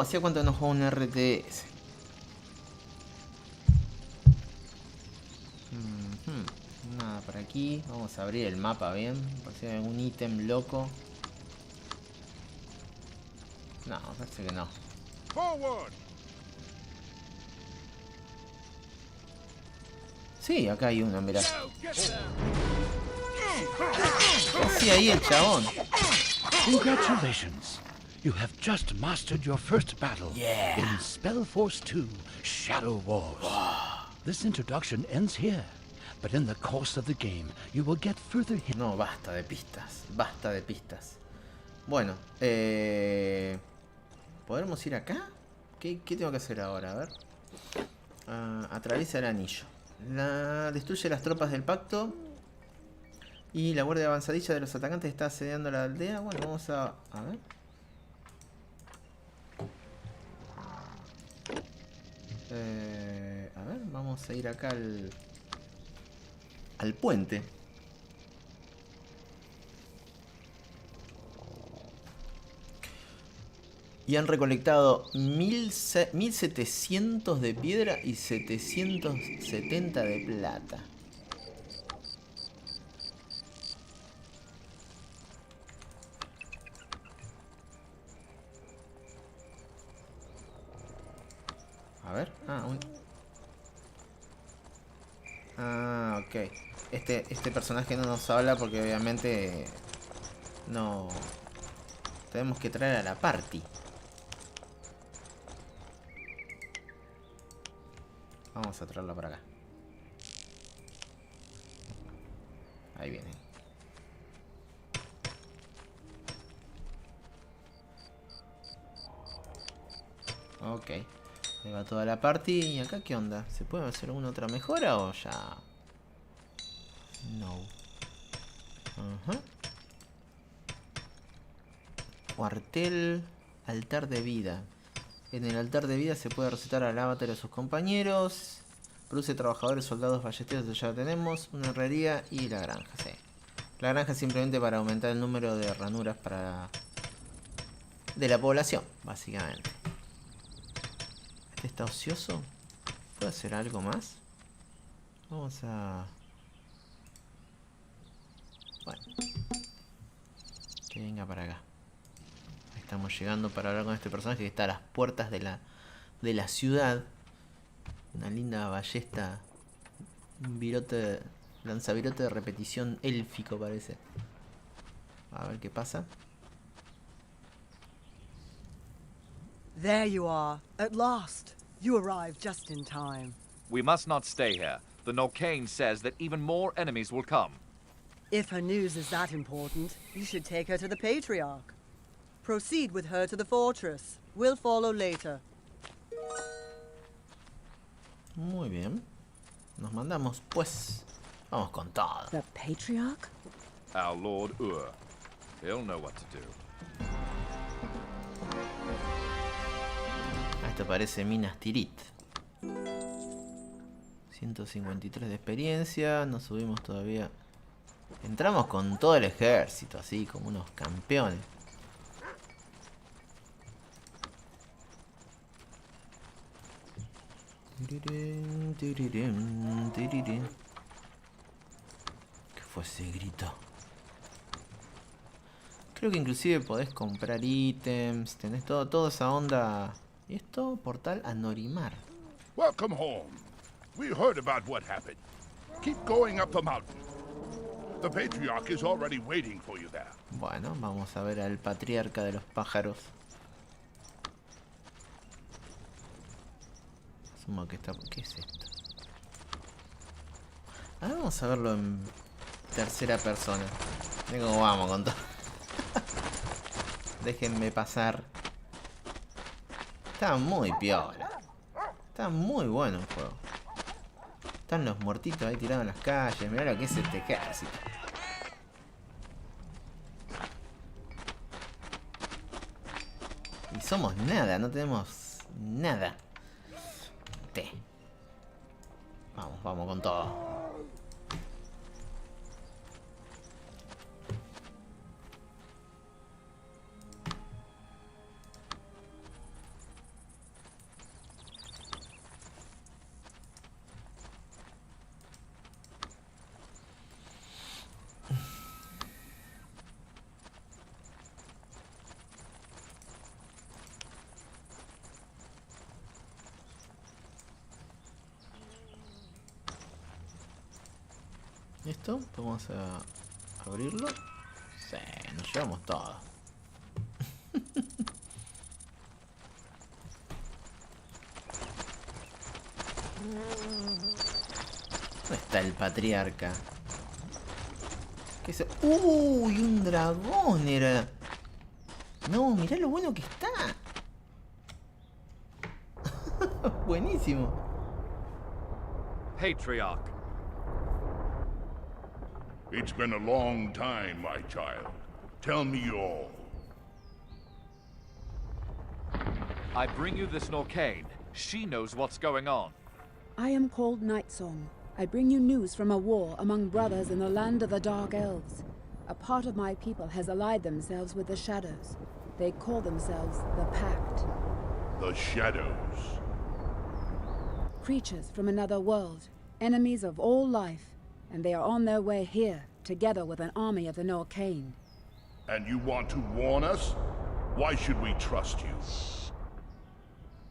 ¿Hacía cuánto no juego un RTS? Nada por aquí. Vamos a abrir el mapa bien. Por si hay algún ítem loco. No, parece que no. Sí, acá hay uno, mirá. Sí, ahí el chabón. Congratulations. You have just mastered your first battle in SPELLFORCE 2 Shadow Wars. This introduction ends here. But in the course of the game, you will get further hints. No, basta de pistas. Basta de pistas. Bueno, ¿podremos ir acá? ¿Qué tengo que hacer ahora? A ver. Atraviesa el anillo. Destruye las tropas del pacto. Y la guardia avanzadilla de los atacantes está asediando la aldea. Bueno, vamos a ver. A ver, vamos a ir acá al puente. Y han recolectado 1700 de piedra y 770 de plata. A ver. Ok. Este personaje no nos habla porque obviamente no... Tenemos que traer a la party. Vamos a traerlo para acá. Ahí viene. Ok. Ahí va toda la party. ¿Y acá qué onda? ¿Se puede hacer alguna otra mejora o ya? No. Ajá. Cuartel. Altar de vida. En el altar de vida se puede recetar al avatar y a sus compañeros. Produce trabajadores, soldados, ballesteros, eso ya lo tenemos. Una herrería y la granja, sí. La granja es simplemente para aumentar el número de ranuras de la población, básicamente. ¿Este está ocioso? ¿Puedo hacer algo más? Vamos a... Bueno. Que venga para acá. Estamos llegando para hablar con este personaje que está a las puertas de la ciudad. Una linda ballesta. Un virote. Lanzavirote de repetición élfico parece. A ver qué pasa. There you are, at last. You arrived just in time. We must not stay here. The Norcane says that even more enemies will come. If her news is that important, you should take her to the Patriarch. Proceed with her to the fortress. We'll follow later. Muy bien. Nos mandamos, pues. Vamos con todo. The Patriarch? Our Lord Ur. He'll know what to do. Esto parece Minas Tirith. 153 de experiencia. Nos subimos todavía. Entramos con todo el ejército, así como unos campeones. ¿Qué fue ese grito? Creo que inclusive podés comprar ítems. Tenés toda esa onda. ¿Y esto? Portal Anorimar. Welcome home. We heard about what happened. Keep going up the mountain. The Patriarch is already waiting for you there. Bueno, vamos a ver al patriarca de los pájaros. Asumo que está... ¿Qué es esto? Ahora vamos a verlo en tercera persona. Miren cómo vamos con todo. Déjenme pasar. Está muy piola. Está muy bueno el juego. Están los muertitos ahí tirados en las calles. Mirá lo que es este ejército. Y somos nada, no tenemos nada. Vamos con todo. ¿Esto? Vamos a abrirlo. Sí, nos llevamos todo. ¿Dónde está el patriarca? ¿Qué es? ¡Uy! Un dragón era. No, mirá lo bueno que está. Buenísimo. Patriarch. It's been a long time, my child. Tell me all. I bring you this Norcane. She knows what's going on. I am called Nightsong. I bring you news from a war among brothers in the land of the Dark Elves. A part of my people has allied themselves with the Shadows. They call themselves the Pact. The Shadows. Creatures from another world, enemies of all life, and they are on their way here, together with an army of the Norcane. And you want to warn us? Why should we trust you?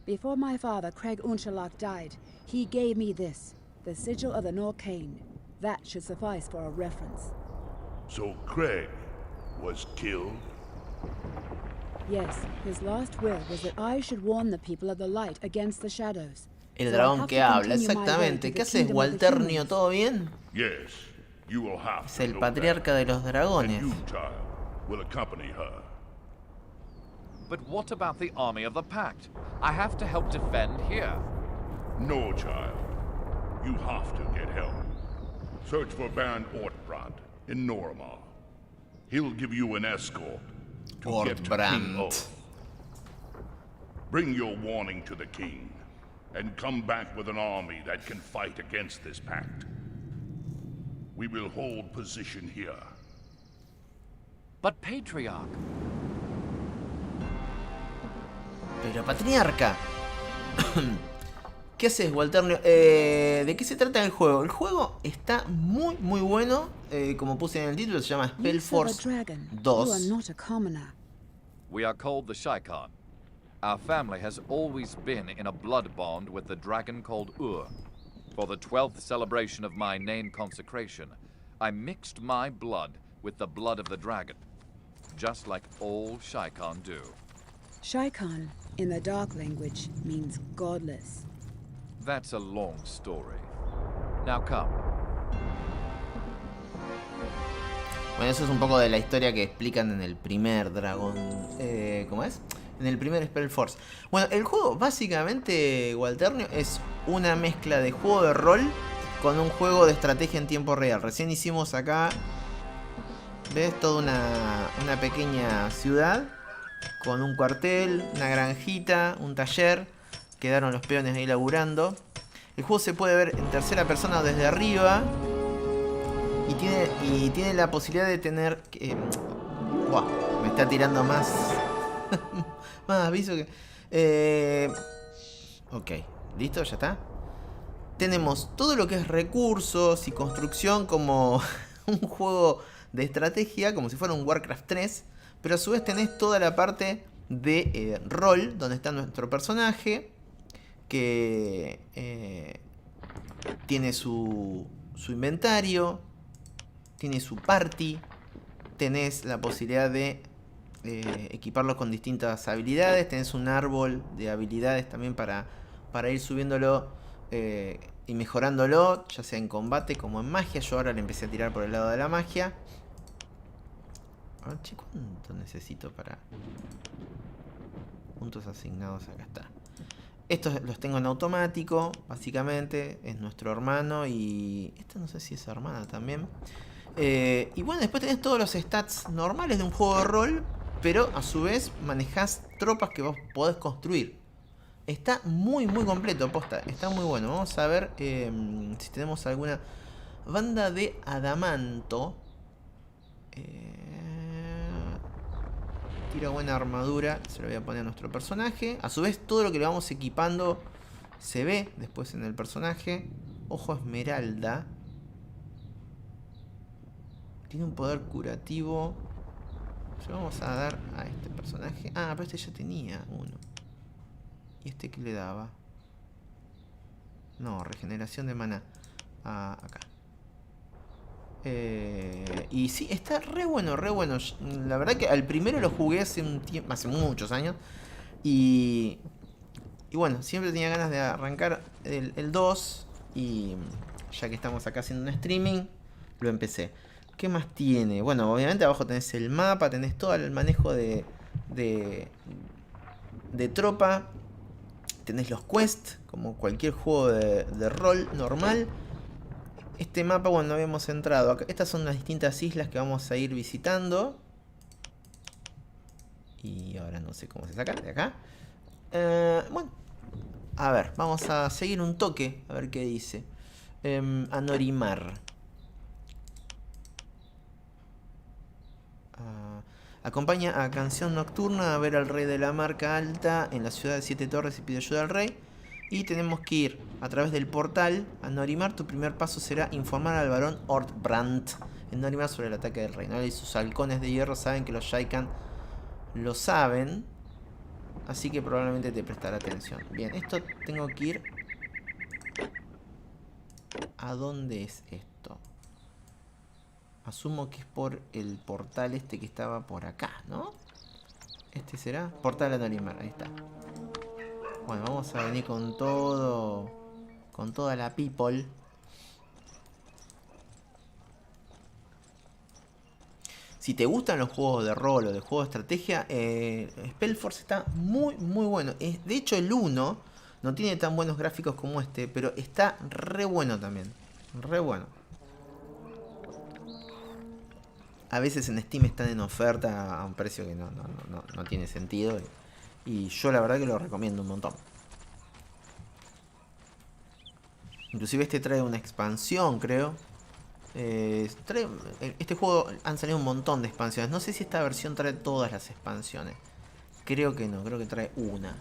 Before my father, Craig Unshalak, died, he gave me this, the sigil of the Norcane. That should suffice for a reference. So Craig was killed? Yes, his last will was that I should warn the people of the light against the shadows. El dragón que habla, exactamente. ¿Qué haces, Walternio? ¿Todo bien? Yes, you will have Es el patriarca de los dragones. you, child, will accompany her. But what about the army of the Pact? I have to help defend here. No, child. You have to get help. Search for Baron Ortbrand in Norma. He'll give you an escort to get to King Oath. Bring your warning to the king, and come back with an army that can fight against this pact. We will hold position here. But Patriarch... Pero patriarca. ¿Qué haces, Walternio? ¿De qué se trata el juego? El juego está muy bueno. Como puse en el título, se llama SPELLFORCE 2. We are called the Shaikan. Our family has always been in a blood bond with the dragon called Ur. For the 12th celebration of my name consecration, I mixed my blood with the blood of the dragon, just like all Shaikan do. Shaikan, in the dark language, means godless. That's a long story. Now come. Bueno, eso es un poco de la historia que explican en el primer dragón. ¿Cómo es? En el primer SPELLFORCE. Bueno, el juego básicamente, Walternio, es una mezcla de juego de rol con un juego de estrategia en tiempo real. Recién hicimos acá, ¿ves? Toda una pequeña ciudad con un cuartel, una granjita, un taller. Quedaron los peones ahí laburando. El juego se puede ver en tercera persona desde arriba. Y tiene la posibilidad de tener... me está tirando más... más aviso que... ok, listo, ya está. Tenemos todo lo que es recursos y construcción como un juego de estrategia, como si fuera un Warcraft 3. Pero a su vez tenés toda la parte de rol, donde está nuestro personaje, que tiene su inventario, tiene su party, tenés la posibilidad de equiparlo con distintas habilidades, tenés un árbol de habilidades también para ir subiéndolo y mejorándolo, ya sea en combate como en magia. Yo ahora le empecé a tirar por el lado de la magia. A ver, che, ¿cuánto necesito para...? Puntos asignados, acá está. Estos los tengo en automático, básicamente. Es nuestro hermano y... esta no sé si es hermana también. Y bueno, después tenés todos los stats normales de un juego de rol, pero a su vez manejás tropas que vos podés construir. Está muy completo, posta. Está muy bueno. Vamos a ver si tenemos alguna banda de adamanto. Tira buena armadura. Se lo voy a poner a nuestro personaje. A su vez todo lo que le vamos equipando se ve después en el personaje. Ojo esmeralda. Tiene un poder curativo. Se lo vamos a dar a este personaje. Ah, pero este ya tenía uno. ¿Y este qué le daba? No, regeneración de mana. Acá. Y sí, está re bueno, re bueno. La verdad que al primero lo jugué hace un tiempo, hace muchos años. Y bueno, siempre tenía ganas de arrancar el 2. Y ya que estamos acá haciendo un streaming, lo empecé. ¿Qué más tiene? Bueno, obviamente abajo tenés el mapa, tenés todo el manejo de tropa. Tenés los quests, como cualquier juego de rol normal. Este mapa, bueno, no habíamos entrado. Estas son las distintas islas que vamos a ir visitando. Y ahora no sé cómo se saca de acá. Bueno, a ver, vamos a seguir un toque, a ver qué dice. Anorimar. Acompaña a Canción Nocturna a ver al rey de la marca alta en la ciudad de 7 Torres y pide ayuda al rey. Y tenemos que ir a través del portal a Norimar. Tu primer paso será informar al barón Ortbrand en Norimar sobre el ataque del rey. ¿No? Y sus halcones de hierro saben que los Shaikan lo saben. así que probablemente te prestará atención. Bien, esto tengo que ir... ¿A dónde es esto? Asumo que es por el portal este que estaba por acá, ¿no? ¿Este será? Portal Anónima, ahí está. Bueno, vamos a venir con todo... Con toda la people. Si te gustan los juegos de rol o de juegos de estrategia, SPELLFORCE está muy bueno. De hecho el 1 no tiene tan buenos gráficos como este, pero está re bueno también. Re bueno. A veces en Steam están en oferta a un precio que no tiene sentido. Y yo la verdad que lo recomiendo un montón. Inclusive este trae una expansión, creo. Este juego han salido un montón de expansiones. No sé si esta versión trae todas las expansiones. Creo que no, creo que trae una.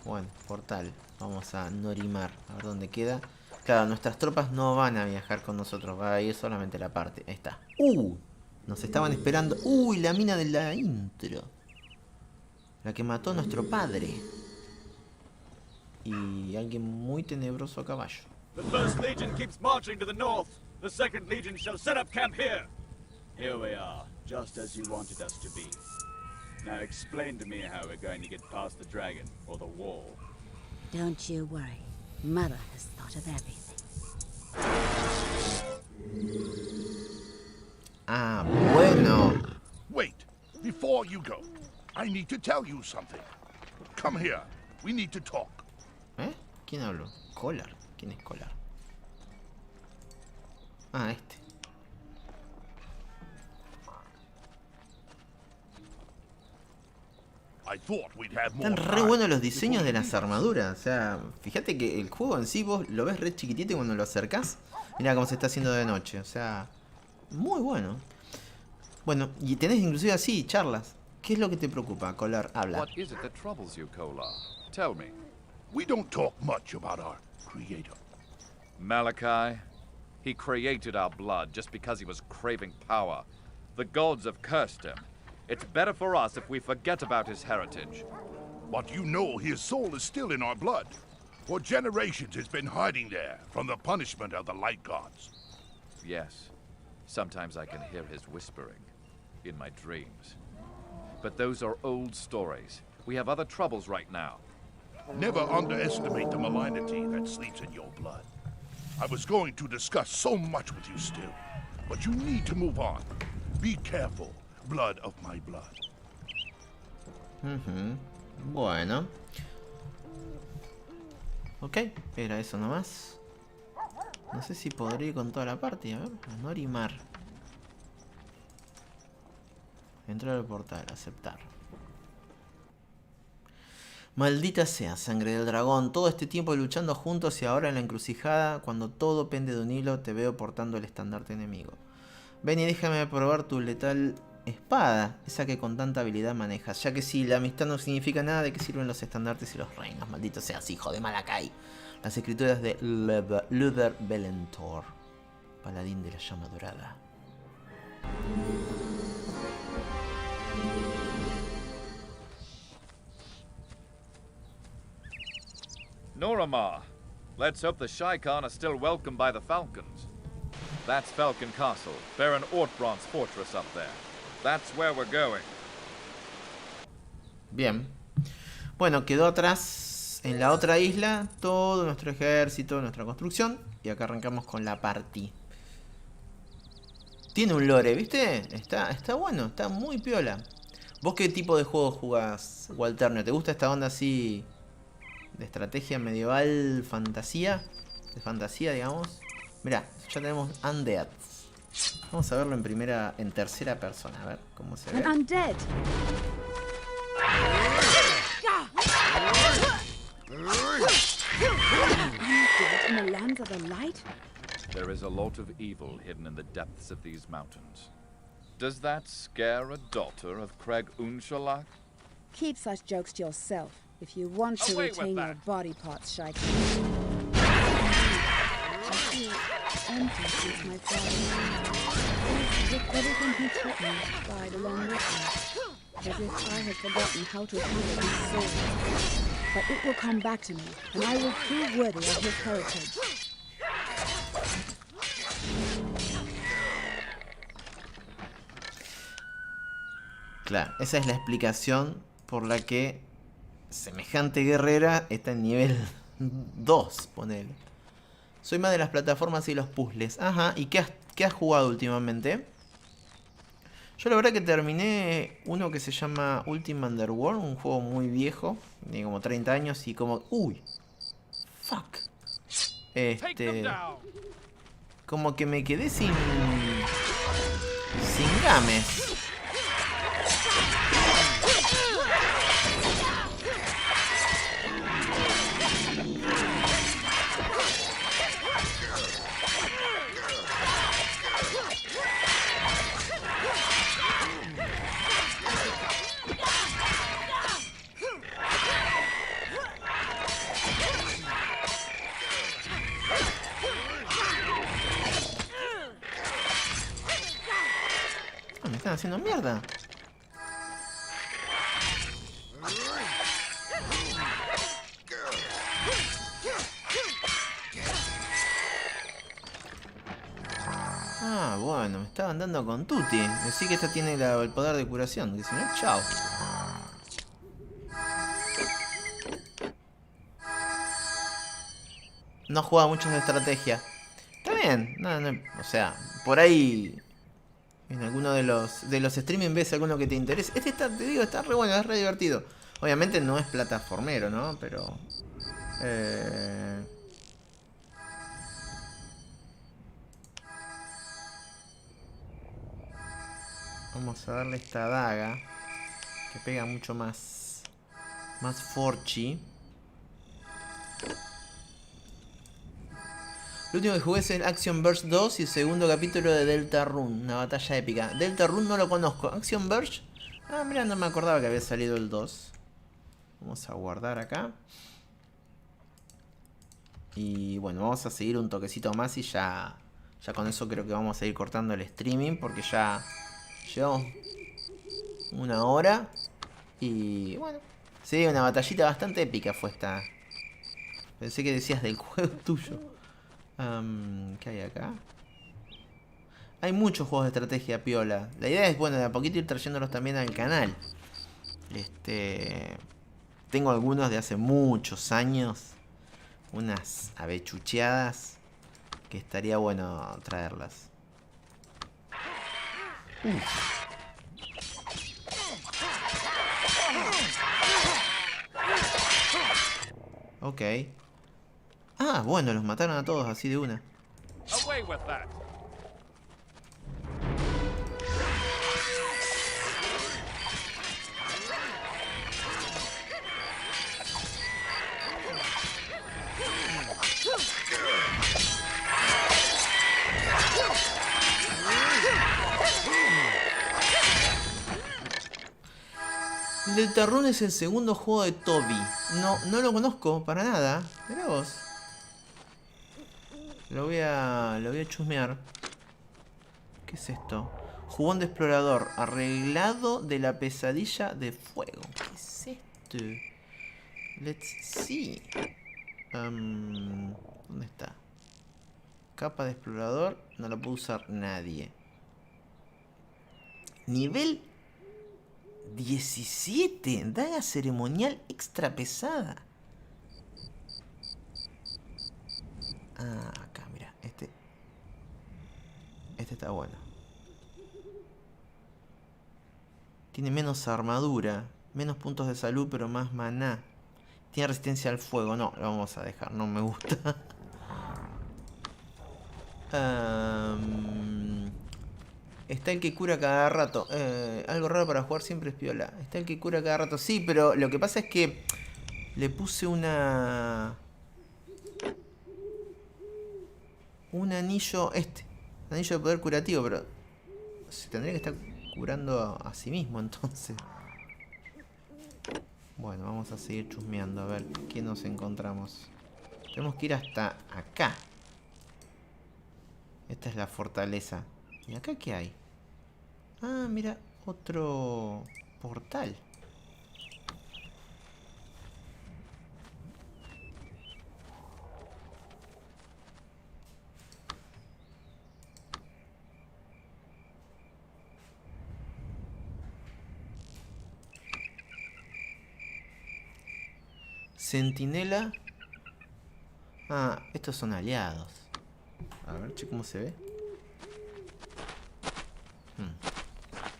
Bueno, portal. Vamos a Norimar, a ver dónde queda. Claro, nuestras tropas no van a viajar con nosotros, va a ir solamente la parte. Ahí está. Nos estaban esperando. Uy, la mina de la intro. La que mató a nuestro padre. Y alguien muy tenebroso a caballo. The First Legion keeps marching to the north. The Second Legion shall set up camp here. Here we are, just as you wanted us to be. Now explain to me how we're going to get past the dragon or the wall. Don't you worry. Mother has thought of everything. Ah, bueno. Wait, before you go, I need to tell you something. Come here, we need to talk. ¿Quién habló? Collar. ¿Quién es Collar? Ah, este. Están re buenos los diseños de las armaduras. O sea, fíjate que el juego en sí vos lo ves re chiquitito y cuando lo acercás, mirá cómo se está haciendo de noche. O sea, muy bueno. Bueno, y tenés inclusive así charlas. ¿Qué es lo que te preocupa, Collar? Habla. What is it that troubles you, Kolar? Tell me. We don't talk much about our creator. Malachi, he created our blood just because he was craving power. The gods have cursed him. It's better for us if we forget about his heritage. But you know his soul is still in our blood. For generations it's been hiding there from the punishment of the light gods. Yes. Sometimes I can hear his whispering in my dreams. But those are old stories. We have other troubles right now. Never underestimate the malignity that sleeps in your blood. I was going to discuss so much with you still, but you need to move on. Be careful, blood of my blood. Bueno. Ok, era eso nomás. No sé si podré ir con toda la parte. A ver, Norimar. Entrar al portal, aceptar. Maldita sea, sangre del dragón. Todo este tiempo luchando juntos y ahora en la encrucijada, cuando todo pende de un hilo, te veo portando el estandarte enemigo. Ven y déjame probar tu letal espada, esa que con tanta habilidad manejas. Ya que si la amistad no significa nada, ¿de qué sirven los estandartes y los reinos? Maldito seas, hijo de Malakai. Las escrituras de Luther Belentor, paladín de la llama dorada. Noramar, let's hope the Shaikan are still welcomed by the Falcons. That's Falcon Castle, Baron Ortbrand's fortress up there. That's where we're going. Bien. Bueno, quedó atrás en la otra isla todo nuestro ejército, nuestra construcción. Y acá arrancamos con la party. Tiene un lore, ¿viste? Está bueno, está muy piola. ¿Vos qué tipo de juego jugás, Walter? ¿Te gusta esta onda así de estrategia medieval, fantasía? De fantasía, digamos. Mirá, ya tenemos Undead. Vamos a verlo en tercera persona, a ver cómo se ve. An undead. In the lands of the light? There is a lot of evil hidden in the depths of these mountains. Does that scare a daughter of Craig Unshalak? Keep such jokes to yourself if you want to Away with retain your that. body parts, Shaika. I feel empty since my father. As if everything he taught me died along with him. as if I had forgotten how to handle his soul. But it will come back to me, and I will prove worthy of his heritage. Claro, esa es la explicación por la que semejante guerrera está en nivel 2, ponele. Soy más de las plataformas y los puzzles. Ajá, ¿y qué has jugado últimamente? Yo la verdad que terminé uno que se llama Ultimate Motherboard, un juego muy viejo, tiene como 30 años y como... ¡Uy! ¡Fuck! Como que me quedé sin games. Me están haciendo mierda. Ah, bueno, me estaban dando con tutti. Decí que esta tiene el poder de curación, que si no, chao. No juega mucho de estrategia. Está bien, no, o sea, por ahí en alguno de los streaming ves alguno que te interese. Este está, te digo, está re bueno, es re divertido. Obviamente no es plataformero, ¿no? Pero... vamos a darle esta daga que pega mucho más forchi. Lo último que jugué es el Action Verge 2 y el segundo capítulo de Deltarune, una batalla épica. Deltarune no lo conozco. Action Verge, mira, no me acordaba que había salido el 2. Vamos a guardar acá. Y bueno, vamos a seguir un toquecito más y ya con eso creo que vamos a ir cortando el streaming porque ya llevamos 1 hora. Y bueno, sí, una batallita bastante épica fue esta. Pensé que decías del juego tuyo. ¿Qué hay acá? Hay muchos juegos de estrategia piola. La idea es, bueno, de a poquito ir trayéndolos también al canal. Tengo algunos de hace muchos años. Unas avechucheadas que estaría bueno traerlas. Ok. Ah, bueno, los mataron a todos así de una. Away with that. Deltarune es el segundo juego de Toby. No lo conozco para nada. Mirá vos. Lo voy a chusmear. ¿Qué es esto? Jugón de explorador. Arreglado de la pesadilla de fuego. ¿Qué es esto? Let's see. ¿Dónde está? Capa de explorador. No la puede usar nadie. Nivel 17. Daga ceremonial extra pesada. Acá, mira. Este está bueno. Tiene menos armadura. Menos puntos de salud, pero más maná. Tiene resistencia al fuego. No, lo vamos a dejar. No me gusta. Está el que cura cada rato. Algo raro para jugar siempre es piola. Está el que cura cada rato. Sí, pero lo que pasa es que le puse un anillo. Anillo de poder curativo, pero se tendría que estar curando a sí mismo entonces. Bueno, vamos a seguir chusmeando a ver qué nos encontramos. Tenemos que ir hasta acá. Esta es la fortaleza. ¿Y acá qué hay? Ah, mira, otro portal. Centinela. Ah, estos son aliados. A ver, che, ¿cómo se ve?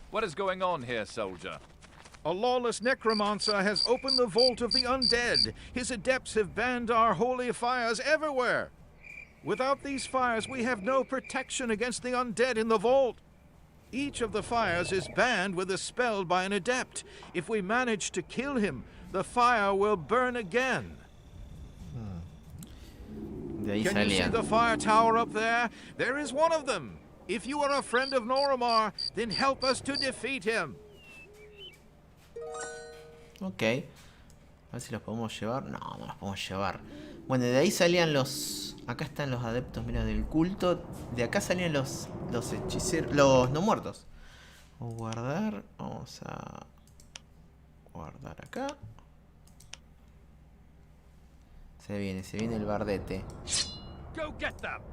What is going on here, soldier? A lawless necromancer has opened the vault of the undead. His adepts have banned our holy fires everywhere. Without these fires, we have no protection against the undead in the vault. Each of the fires is banned with a spell by an adept. If we manage to kill him, the fire will burn again. De ahí Can you see salían. the fire tower up there? There is one of them. If you are a friend of Noramar, then help us to defeat him. Ok. A ver si los podemos llevar. No, no los podemos llevar. Bueno, de ahí salían los... Acá están los adeptos, mira, del culto. De acá salían los hechiceros... Los no muertos. Vamos a guardar. Vamos a... guardar acá. Se viene el bardete. Go get them.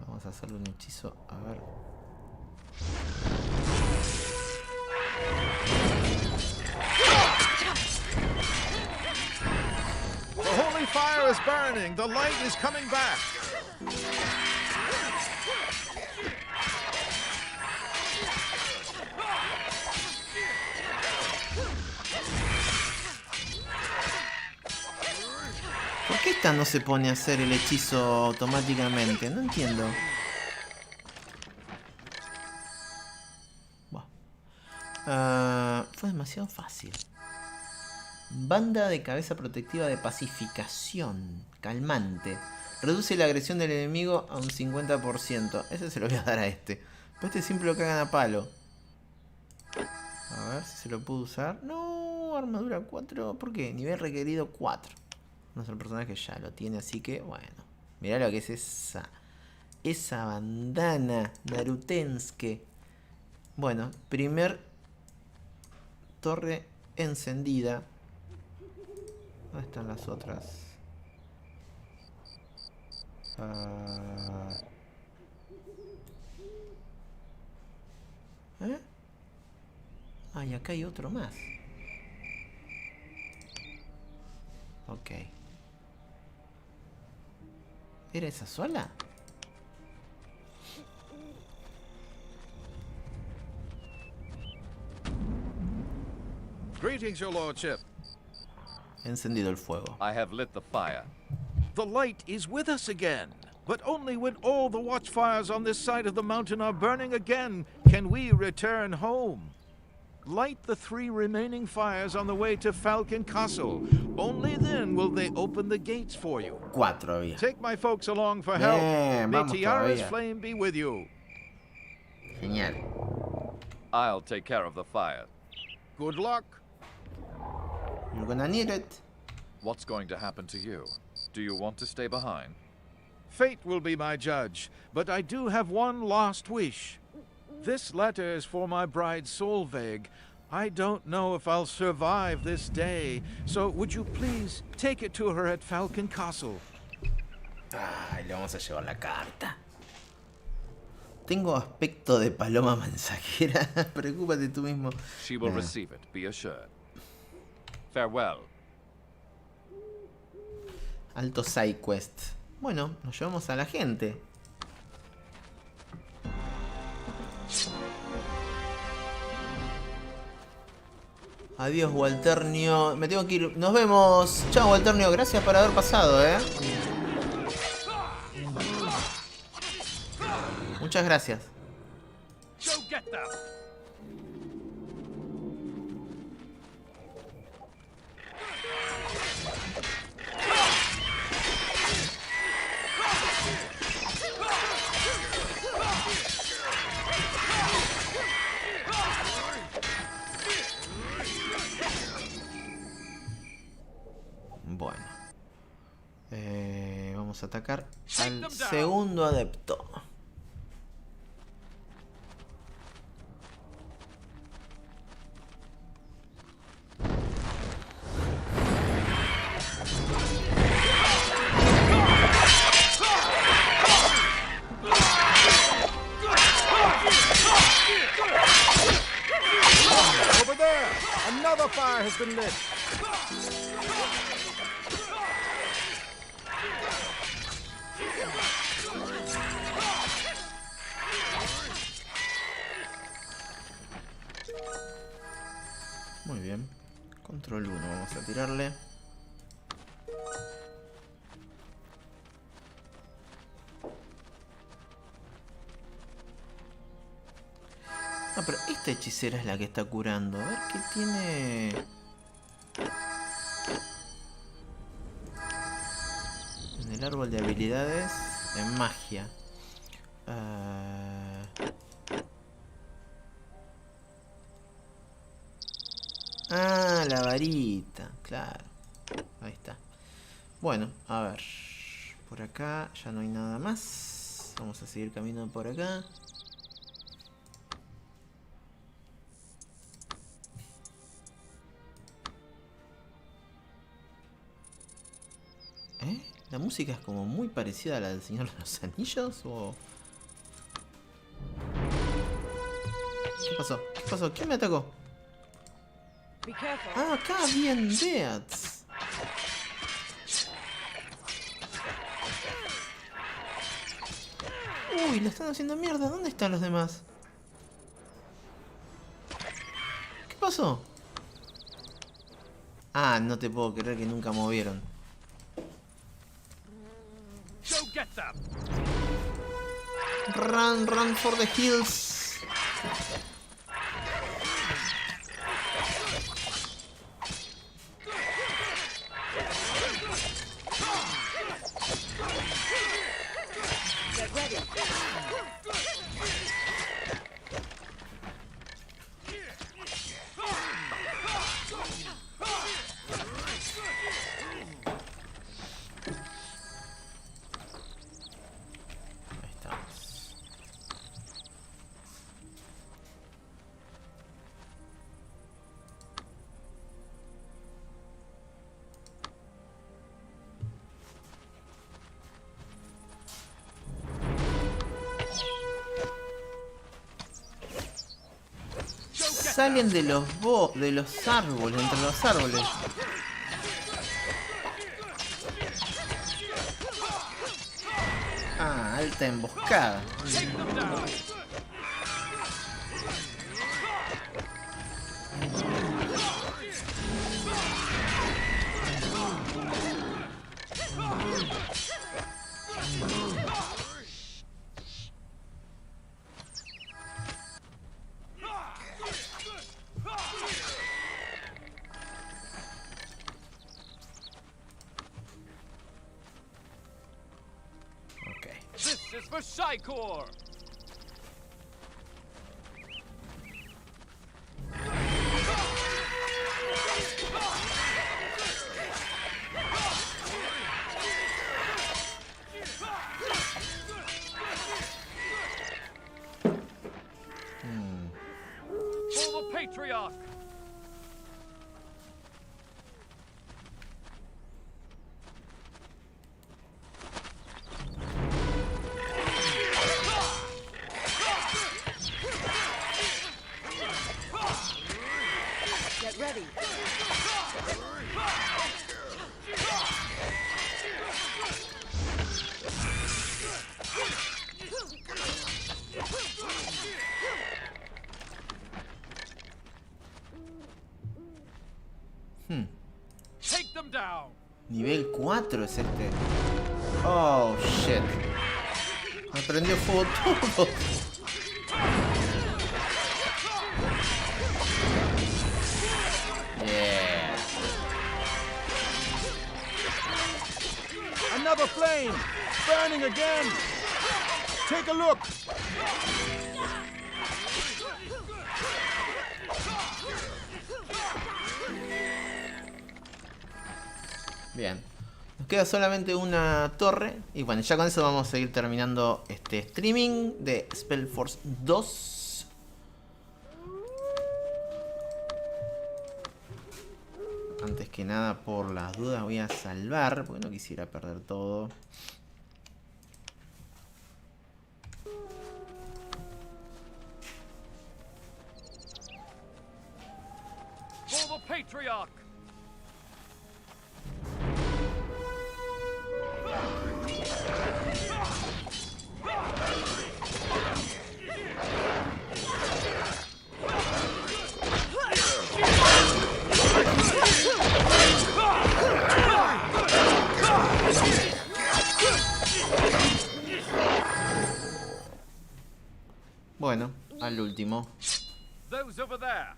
Vamos a hacerle un hechizo. A ver. The holy fire is burning. The light is coming back. ¿Por qué esta no se pone a hacer el hechizo automáticamente? No entiendo. Fue demasiado fácil. Banda de cabeza protectiva de pacificación. Calmante. Reduce la agresión del enemigo a un 50%. Ese se lo voy a dar a este. Pero este siempre lo cagan a palo. A ver si se lo puedo usar. No, armadura 4. ¿Por qué? Nivel requerido 4. Nuestro personaje ya lo tiene, así que bueno. Mirá lo que es esa bandana narutenske. Bueno, primer torre encendida. ¿Dónde están las otras? Ah, y acá hay otro más. Ok. ¿Era esa sola? Greetings, your lordship. He encendido el fuego. I have lit the fire. The light is with us again. But only when all the watchfires on this side of the mountain are burning again can we return home. Light the 3 remaining fires on the way to Falcon Castle. Only then will they open the gates for you. 4 había. Take my folks along for help. May Vamos Tiara's todavía. flame be with you. Genial. I'll take care of the fire. Good luck. You're gonna need it. What's going to happen to you? Do you want to stay behind? Fate will be my judge, but I do have one last wish. This letter is for my bride Solveig. I don't know if I'll survive this day, so would you please take it to her at Falcon Castle? Ay, le vamos a llevar la carta. Tengo aspecto de paloma mensajera. Preocúpate tú mismo. She will receive it, be assured. Farewell. Alto side quest. Bueno, nos llevamos a la gente. Adiós, Walternio. Me tengo que ir. Nos vemos. Chao, Walternio. Gracias por haber pasado, Muchas gracias. Go get them. Bueno. Vamos a atacar al segundo adepto. has been lit. Muy bien. Control 1, vamos a tirarle. Ah, pero esta hechicera es la que está curando. A ver qué tiene. En el árbol de habilidades de magia. Ah, la varita, claro. Ahí está. Bueno, a ver. Por acá ya no hay nada más. Vamos a seguir caminando por acá. La música es como muy parecida a la del Señor de los Anillos, ¿o...? ¿Qué pasó? ¿Qué pasó? ¿Quién me atacó? Ah, acá bien, Beats. Uy, le están haciendo mierda. ¿Dónde están los demás? ¿Qué pasó? Ah, no te puedo creer que nunca movieron. Run, run for the hills. Salen de los árboles, entre los árboles. Ah, alta emboscada. Psychor! For the Patriarch! Nivel 4 es este. Oh, shit. Me prendió fuego todo. Yeah. Another flame! Burning again! Take a look! Bien. Nos queda solamente una torre. Y bueno, ya con eso vamos a seguir terminando este streaming de SPELLFORCE 2. Antes que nada, por las dudas voy a salvar, porque no quisiera perder todo. For the Patriarch! último. Those over there.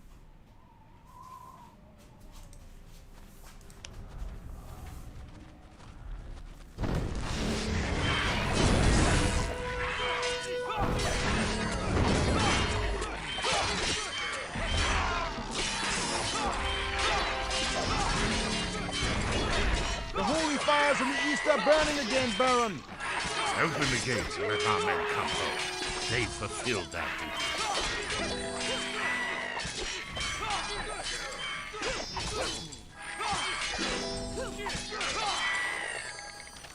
The holy fires in the east are burning again, Baron. Open the gates and let our men come home. They've fulfilled that duty.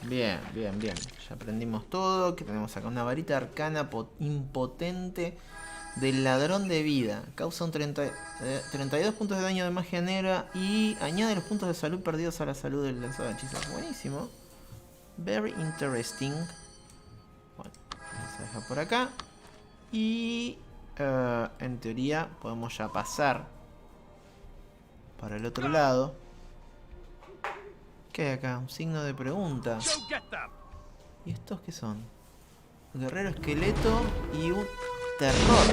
Bien, bien, bien. Ya aprendimos todo. Que tenemos acá una varita arcana impotente del ladrón de vida. Causa un 32 puntos de daño de magia negra y añade los puntos de salud perdidos a la salud del lanzador de hechizos. Buenísimo. Very interesting. Bueno, vamos a dejar por acá. Y en teoría podemos ya pasar para el otro lado. ¿Qué hay acá? Un signo de pregunta. ¿Y estos qué son? Guerrero esqueleto y un terror.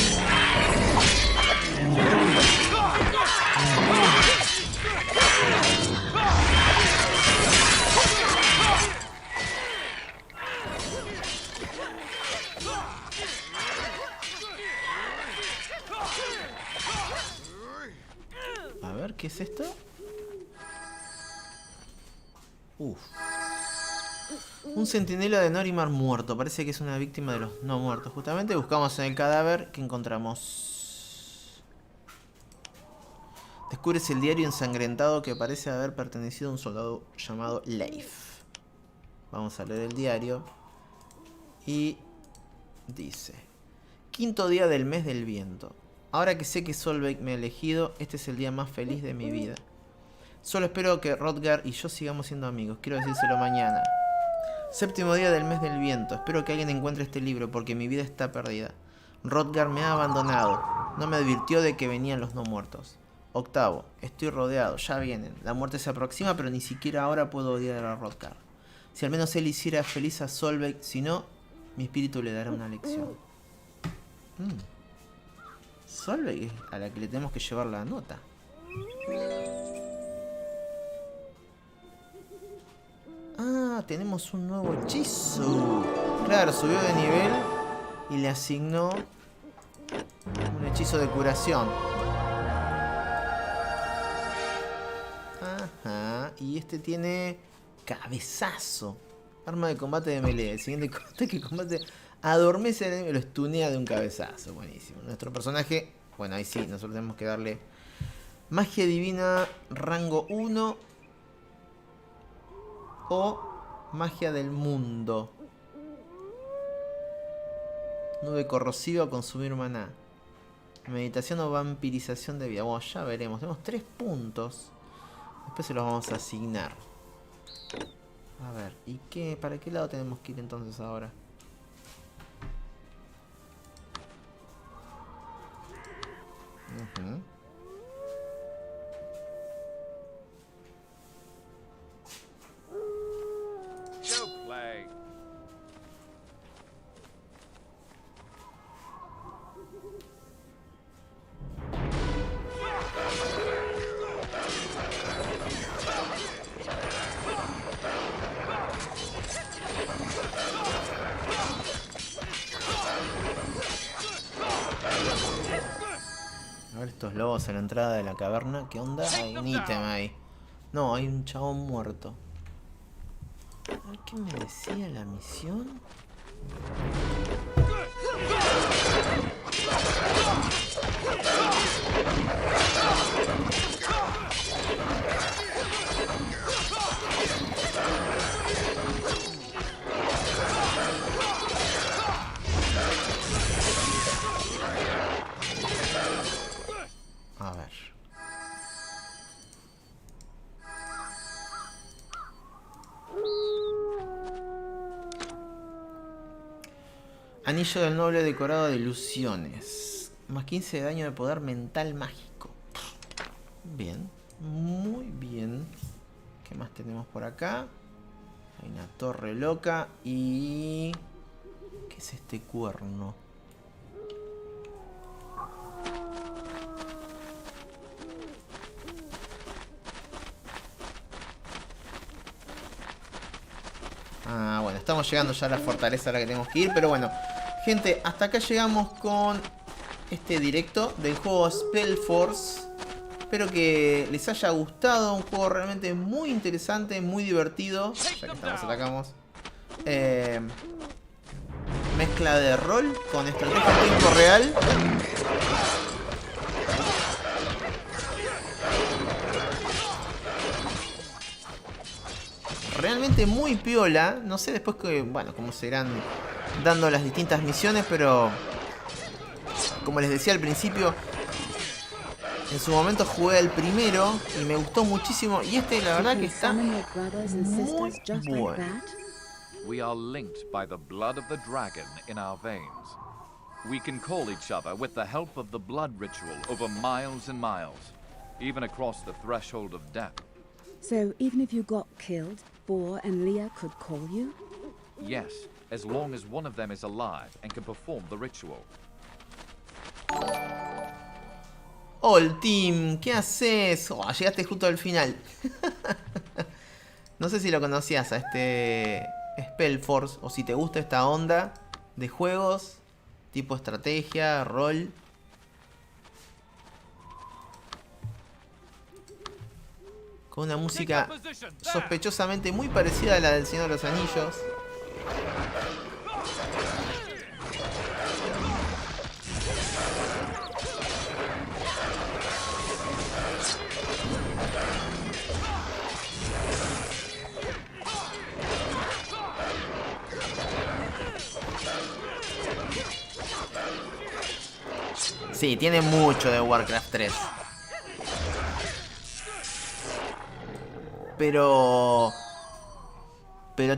A ver, ¿qué es esto? Uf. Un centinela de Norimar muerto. Parece que es una víctima de los no muertos. Justamente buscamos en el cadáver que encontramos. Descubres el diario ensangrentado que parece haber pertenecido a un soldado llamado Leif. Vamos a leer el diario. Y dice: quinto día del mes del viento. Ahora que sé que Solveig me ha elegido, este es el día más feliz de mi vida. Solo espero que Rodgar y yo sigamos siendo amigos. Quiero decírselo mañana. Séptimo día del mes del viento. Espero que alguien encuentre este libro porque mi vida está perdida. Rodgar me ha abandonado. No me advirtió de que venían los no muertos. Octavo. Estoy rodeado. Ya vienen. La muerte se aproxima, pero ni siquiera ahora puedo odiar a Rodgar. Si al menos él hiciera feliz a Solveig, si no, mi espíritu le dará una lección. Solveig es a la que le tenemos que llevar la nota. Ah, tenemos un nuevo hechizo. Claro, subió de nivel y le asignó un hechizo de curación. Ajá, y este tiene cabezazo. Arma de combate de melee. El siguiente ataque que combate adormece al enemigo, lo stunea de un cabezazo. Buenísimo. Nuestro personaje, bueno, ahí sí, nosotros tenemos que darle magia divina rango 1 o magia del mundo. Nube corrosiva, consumir maná. Meditación o vampirización de vida. Bueno, ya veremos. Tenemos 3 puntos. Después se los vamos a asignar. A ver, ¿y qué? ¿Para qué lado tenemos que ir entonces ahora? A ver estos lobos en la entrada de la caverna. ¿Qué onda? Hay un ítem ahí. No, hay un chabón muerto. A ver, ¿qué me decía la misión? A ver. Anillo del noble decorado de ilusiones. Más 15 de daño de poder mental mágico. Bien. Muy bien. ¿Qué más tenemos por acá? Hay una torre loca y... ¿qué es este cuerno? Ah, bueno, estamos llegando ya a la fortaleza a la que tenemos que ir. Pero bueno, gente, hasta acá llegamos con este directo del juego SPELLFORCE. Espero que les haya gustado. Un juego realmente muy interesante, muy divertido. Ya que estamos, atacamos. Mezcla de rol con estrategia en tiempo real. Realmente muy piola. No sé después que, bueno, cómo se irán dando las distintas misiones, pero como les decía al principio, en su momento jugué el primero y me gustó muchísimo. Y este la verdad que está muy bueno. We are linked by the blood of the dragon in our veins. We can call each other with the help of the blood ritual over miles and miles, even across the threshold of death. So even if you got killed, Boar and Leah could call you? Yes, as long as one of them is alive and can perform the ritual. Hola, Team, ¿qué haces? Oh, llegaste justo al final. No sé si lo conocías a este SPELLFORCE o si te gusta esta onda de juegos tipo estrategia, rol. Con una música sospechosamente muy parecida a la del Señor de los Anillos. Sí, tiene mucho de Warcraft 3. Pero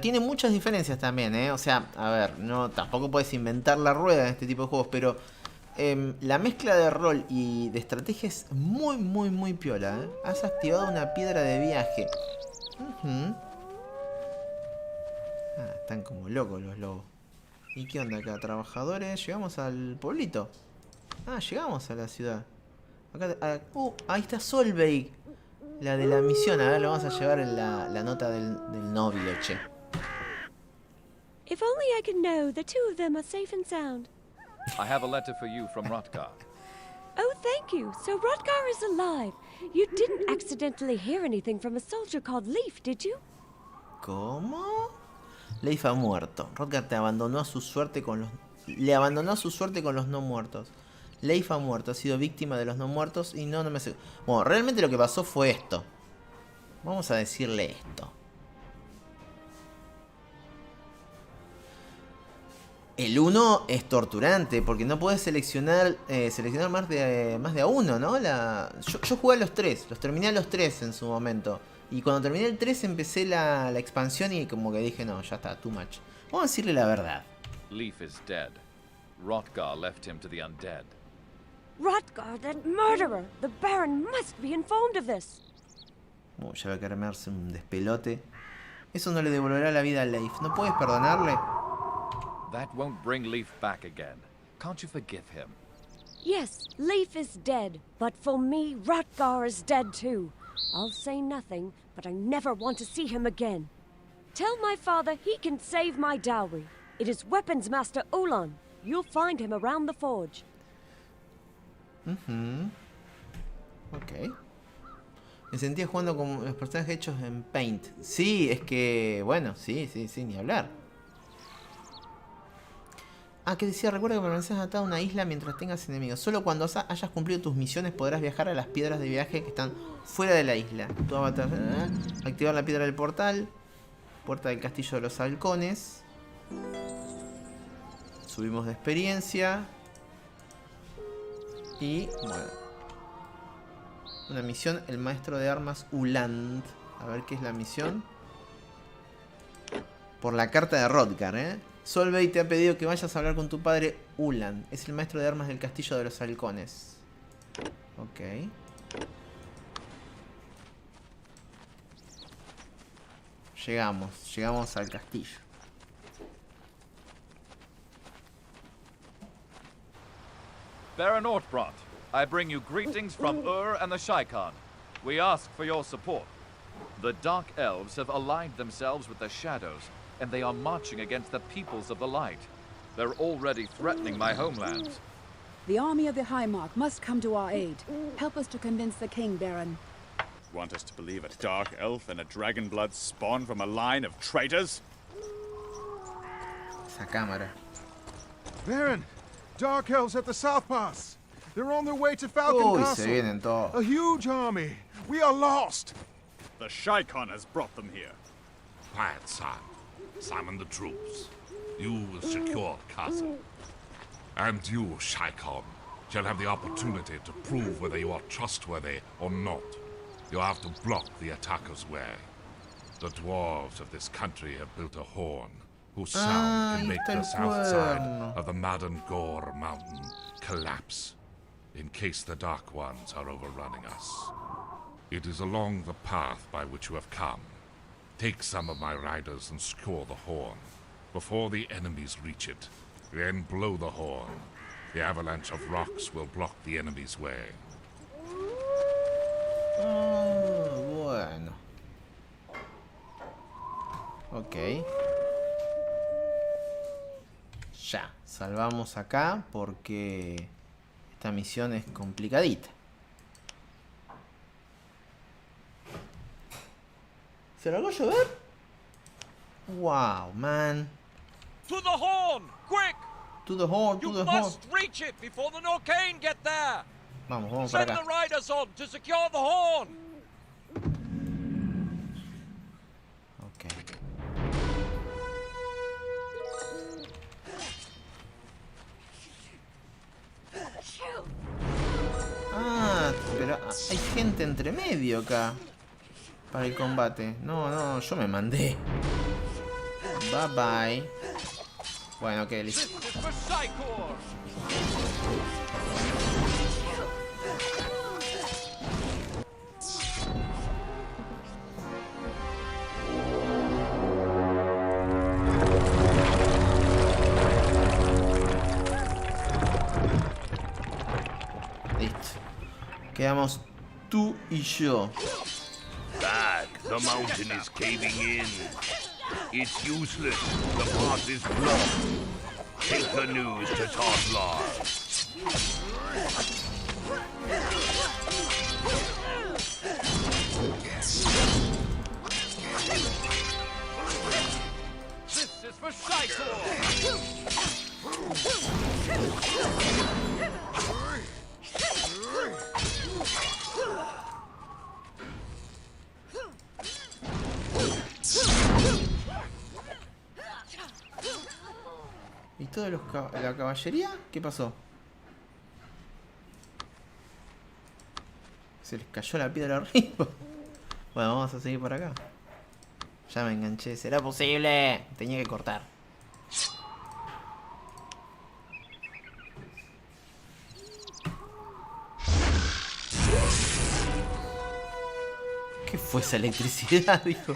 tiene muchas diferencias también, ¿eh? O sea, a ver, no, tampoco puedes inventar la rueda en este tipo de juegos, pero la mezcla de rol y de estrategia es muy piola, ¿eh? Has activado una piedra de viaje. Están como locos los lobos. ¿Y qué onda acá? Trabajadores, llegamos al pueblito. Llegamos a la ciudad. Acá, ahí está Solveig. La de la misión, a ver, lo vamos a llevar en la nota del novio, che. If only I could know the two of them are safe and sound. I have a letter for you from Rutgar. Oh, thank you. So Rutgar is alive. You didn't accidentally hear anything from a soldier called Leif, did you? ¿Cómo? Leif ha muerto. Rutgar te abandonó a su suerte con los... Le abandonó a su suerte con los no muertos. Leif ha muerto, ha sido víctima de los no muertos y no me hace... Bueno, realmente lo que pasó fue esto. Vamos a decirle esto. El 1 es torturante porque no puedes seleccionar más de a uno, ¿no? Yo jugué a los 3, los terminé a los 3 en su momento. Y cuando terminé el 3 empecé la expansión y como que dije, no, ya está, too much. Vamos a decirle la verdad. Leif is dead. Rutgar left him to the undead. Rutgar, that murderer! The Baron must be informed of this. Ya va a querer darse un despelote. Eso no le devolverá la vida a Leif. ¿No puedes perdonarle? That won't bring Leif back again. Can't you forgive him? Yes, Leif is dead, but for me, Rutgar is dead too. I'll say nothing, but I never want to see him again. Tell my father he can save my dowry. It is Weapons Master Ulan. You'll find him around the forge. Ok. Me sentía jugando con los personajes hechos en Paint. Sí, es que... Bueno, sí, ni hablar. Que decía, recuerda que permaneces atado a una isla mientras tengas enemigos. Solo cuando hayas cumplido tus misiones podrás viajar a las piedras de viaje que están fuera de la isla. Tu avatar... Activar la piedra del portal. Puerta del castillo de los halcones. Subimos de experiencia. Y, bueno. Una misión, el maestro de armas Uland. A ver qué es la misión. Por la carta de Rutgar, ¿eh? Solveig te ha pedido que vayas a hablar con tu padre Uland. Es el maestro de armas del castillo de los halcones. Ok. Llegamos al castillo. Baron Ortbrand, I bring you greetings from and the Shaikan. We ask for your support. The Dark Elves have allied themselves with the Shadows, and they are marching against the peoples of the light. They're already threatening my homeland. The army of the High Mark must come to our aid. Help us to convince the king, Baron. Want us to believe a dark elf and a dragon blood spawned from a line of traitors? Esa cámara. Baron, dark elves at the South Pass. They're on their way to Falcon Uy, Castle. se vienen todos. A huge army. We are lost. The Shikon has brought them here. Quiet, son. Summon the troops. You will secure the castle. And you, Shikon, shall have the opportunity to prove whether you are trustworthy or not. You have to block the attacker's way. The dwarves of this country have built a horn, whose sound can make the south side of the Madden Gore mountain collapse, in case the Dark Ones are overrunning us. It is along the path by which you have come. Take some of my riders and score the horn, before the enemies reach it. Then blow the horn. The avalanche of rocks will block the enemy's way. Bueno. Ok. Ya, salvamos acá porque esta misión es complicadita. ¿Se largó a llover? Wow, man. To the horn! Quick! To the horn, to the horn. You must reach it before the Norcane get there! Vamos para Send acá. the riders on to secure the horn! Ok. Ah, pero hay gente entre medio acá para el combate. No, no, yo me mandé. Bye bye. Bueno, ok, listo. Listo. Quedamos tú y yo. Back, the mountain is caving in. It's useless. The path is blocked. Take the news to Toslar. This is for Shikor! ¿Y todos la caballería? ¿Qué pasó? Se les cayó la piedra arriba. Bueno, vamos a seguir por acá. Ya me enganché. ¿Será posible? Tenía que cortar. ¿Qué fue esa electricidad? Dijo.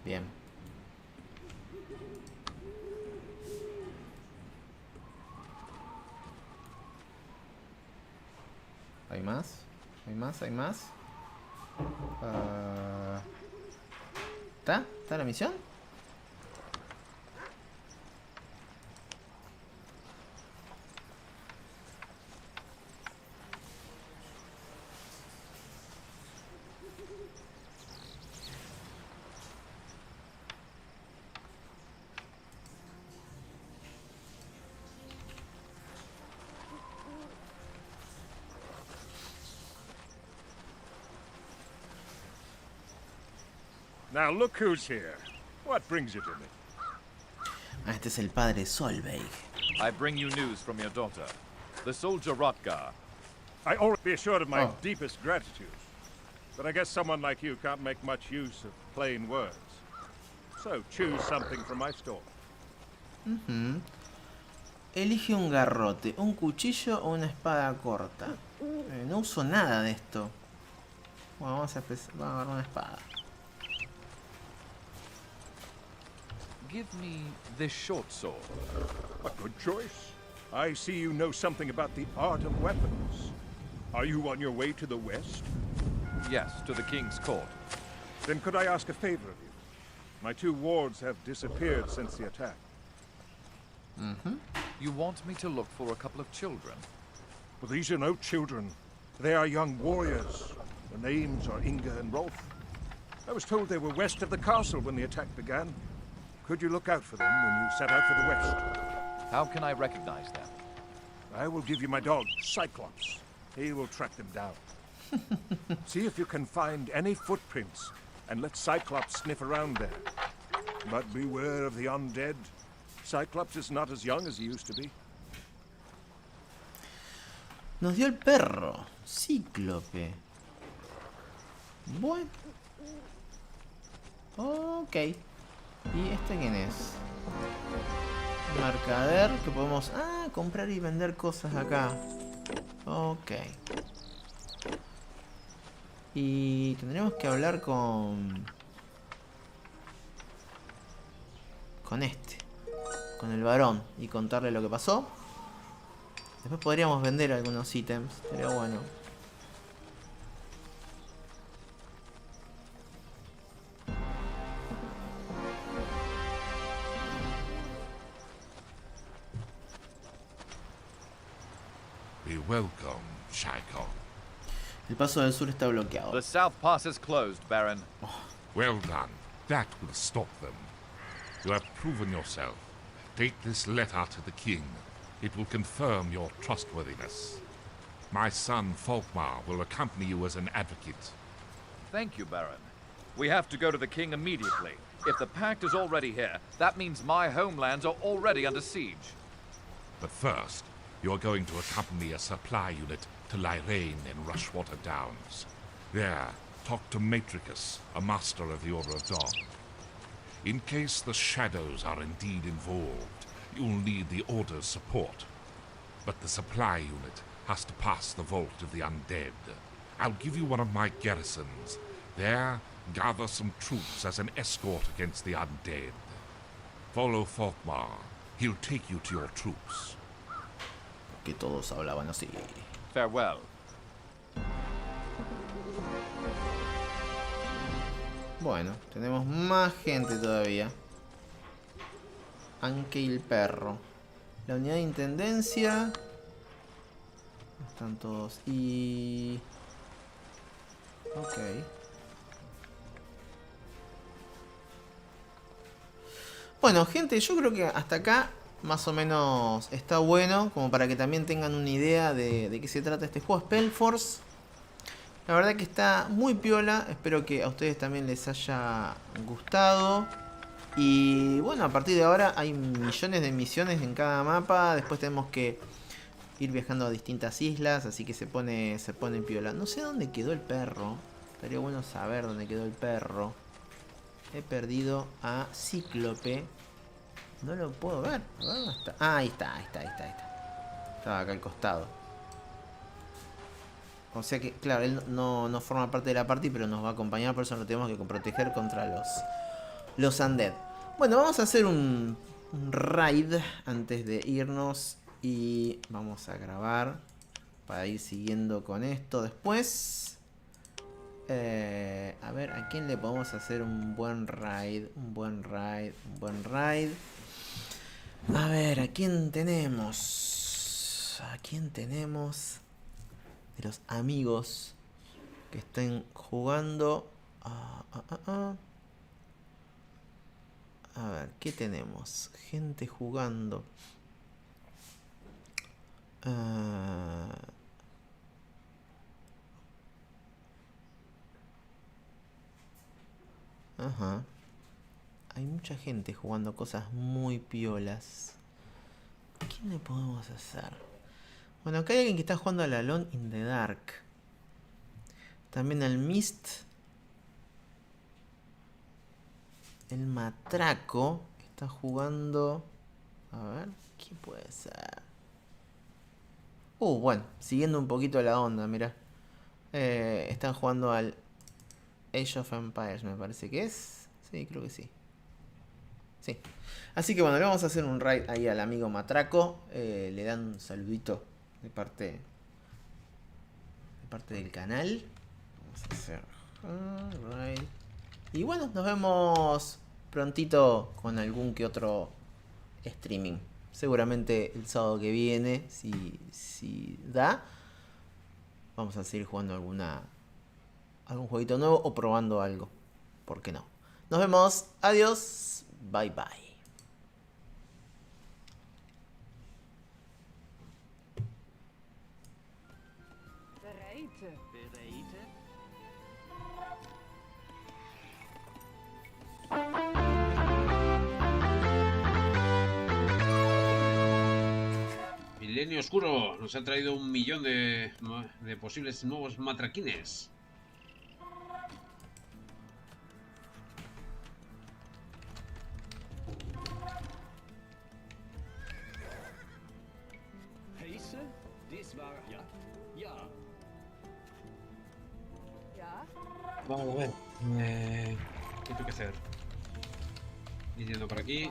Bien. ¿Hay más? ¿Hay más? ¿Hay más? ¿Está? ¿Está la misión? Now look who's here. What brings you to me? Ah, este es el padre Solveig. I bring you news from your daughter, the soldier Rotgar. I already be assured of my deepest gratitude. But I guess someone like you can't make much use of plain words. So choose something from my store. Elige un garrote, un cuchillo o una espada corta. No uso nada de esto. Bueno, vamos a agarrar una espada. Give me this short sword. A good choice. I see you know something about the art of weapons. Are you on your way to the west? Yes, to the king's court. Then could I ask a favor of you? My 2 wards have disappeared since the attack. You want me to look for a couple of children? Well, these are no children. They are young warriors. Their names are Inga and Rolf. I was told they were west of the castle when the attack began. Could you look out for them when you set out for the west? How can I recognize them? I will give you my dog, Cyclops. He will track them down. See if you can find any footprints, and let Cyclops sniff around there. But beware of the undead. Cyclops is not as young as he used to be. Nos dio el perro. Cíclope. Bueno. Ok. ¿Y este quién es? Mercader que podemos... Ah, comprar y vender cosas acá. Ok. Y tendremos que hablar con este. Con el varón. Y contarle lo que pasó. Después podríamos vender algunos ítems. Pero bueno. Be welcome, Shaikon. El paso del sur está bloqueado. The south pass is closed, Baron. Well done. That will stop them. You have proven yourself. Take this letter to the king. It will confirm your trustworthiness. My son, Falkmar, will accompany you as an advocate. Thank you, Baron. We have to go to the king immediately. If the pact is already here, that means my homelands are already under siege. But first, you're going to accompany a supply unit to Lyrane in Rushwater Downs. There, talk to Matricus, a master of the Order of Dawn. In case the shadows are indeed involved, you'll need the Order's support. But the supply unit has to pass the Vault of the Undead. I'll give you one of my garrisons. There, gather some troops as an escort against the Undead. Follow Falkmar. He'll take you to your troops. Que todos hablaban así. Farewell. Bueno, tenemos más gente todavía. Anke y el perro. La unidad de intendencia. Están todos. Y... Ok. Bueno, gente, yo creo que hasta acá más o menos está bueno. Como para que también tengan una idea de qué se trata este juego. SPELLFORCE. La verdad que está muy piola. Espero que a ustedes también les haya gustado. Y bueno, a partir de ahora hay millones de misiones en cada mapa. Después tenemos que ir viajando a distintas islas. Así que se pone piola. No sé dónde quedó el perro. Estaría bueno saber dónde quedó el perro. He perdido a Cíclope. No lo puedo ver. A ver dónde está. Ah, ahí está. Estaba acá al costado. O sea que, claro, él no forma parte de la party, pero nos va a acompañar. Por eso lo tenemos que proteger contra los undead. Bueno, vamos a hacer un raid antes de irnos. Y vamos a grabar para ir siguiendo con esto después. A ver, ¿a quién le podemos hacer un buen raid? Un buen raid. A ver, ¿a quién tenemos? De los amigos que estén jugando. A ver, ¿qué tenemos? Gente jugando. Ajá. Hay mucha gente jugando cosas muy piolas. ¿Quién le podemos hacer? Bueno, acá hay alguien que está jugando al Alone in the Dark. También al Mist. El Matraco está jugando A ver, ¿qué puede ser? Bueno, siguiendo un poquito la onda, mira. Están jugando al Age of Empires, me parece que es. Sí, creo que sí. Sí. Así que bueno, le vamos a hacer un raid ahí al amigo Matraco. Le dan un saludito de parte del canal. Vamos a hacer raid. Y bueno, nos vemos prontito con algún que otro streaming. Seguramente el sábado que viene, si da, vamos a seguir jugando algún jueguito nuevo o probando algo. ¿Por qué no? Nos vemos. Adiós. Bye bye. Milenio Oscuro nos ha traído 1.000.000 de posibles nuevos matraquines. Vamos a ver. ¿Qué tengo que hacer? Yendo por aquí.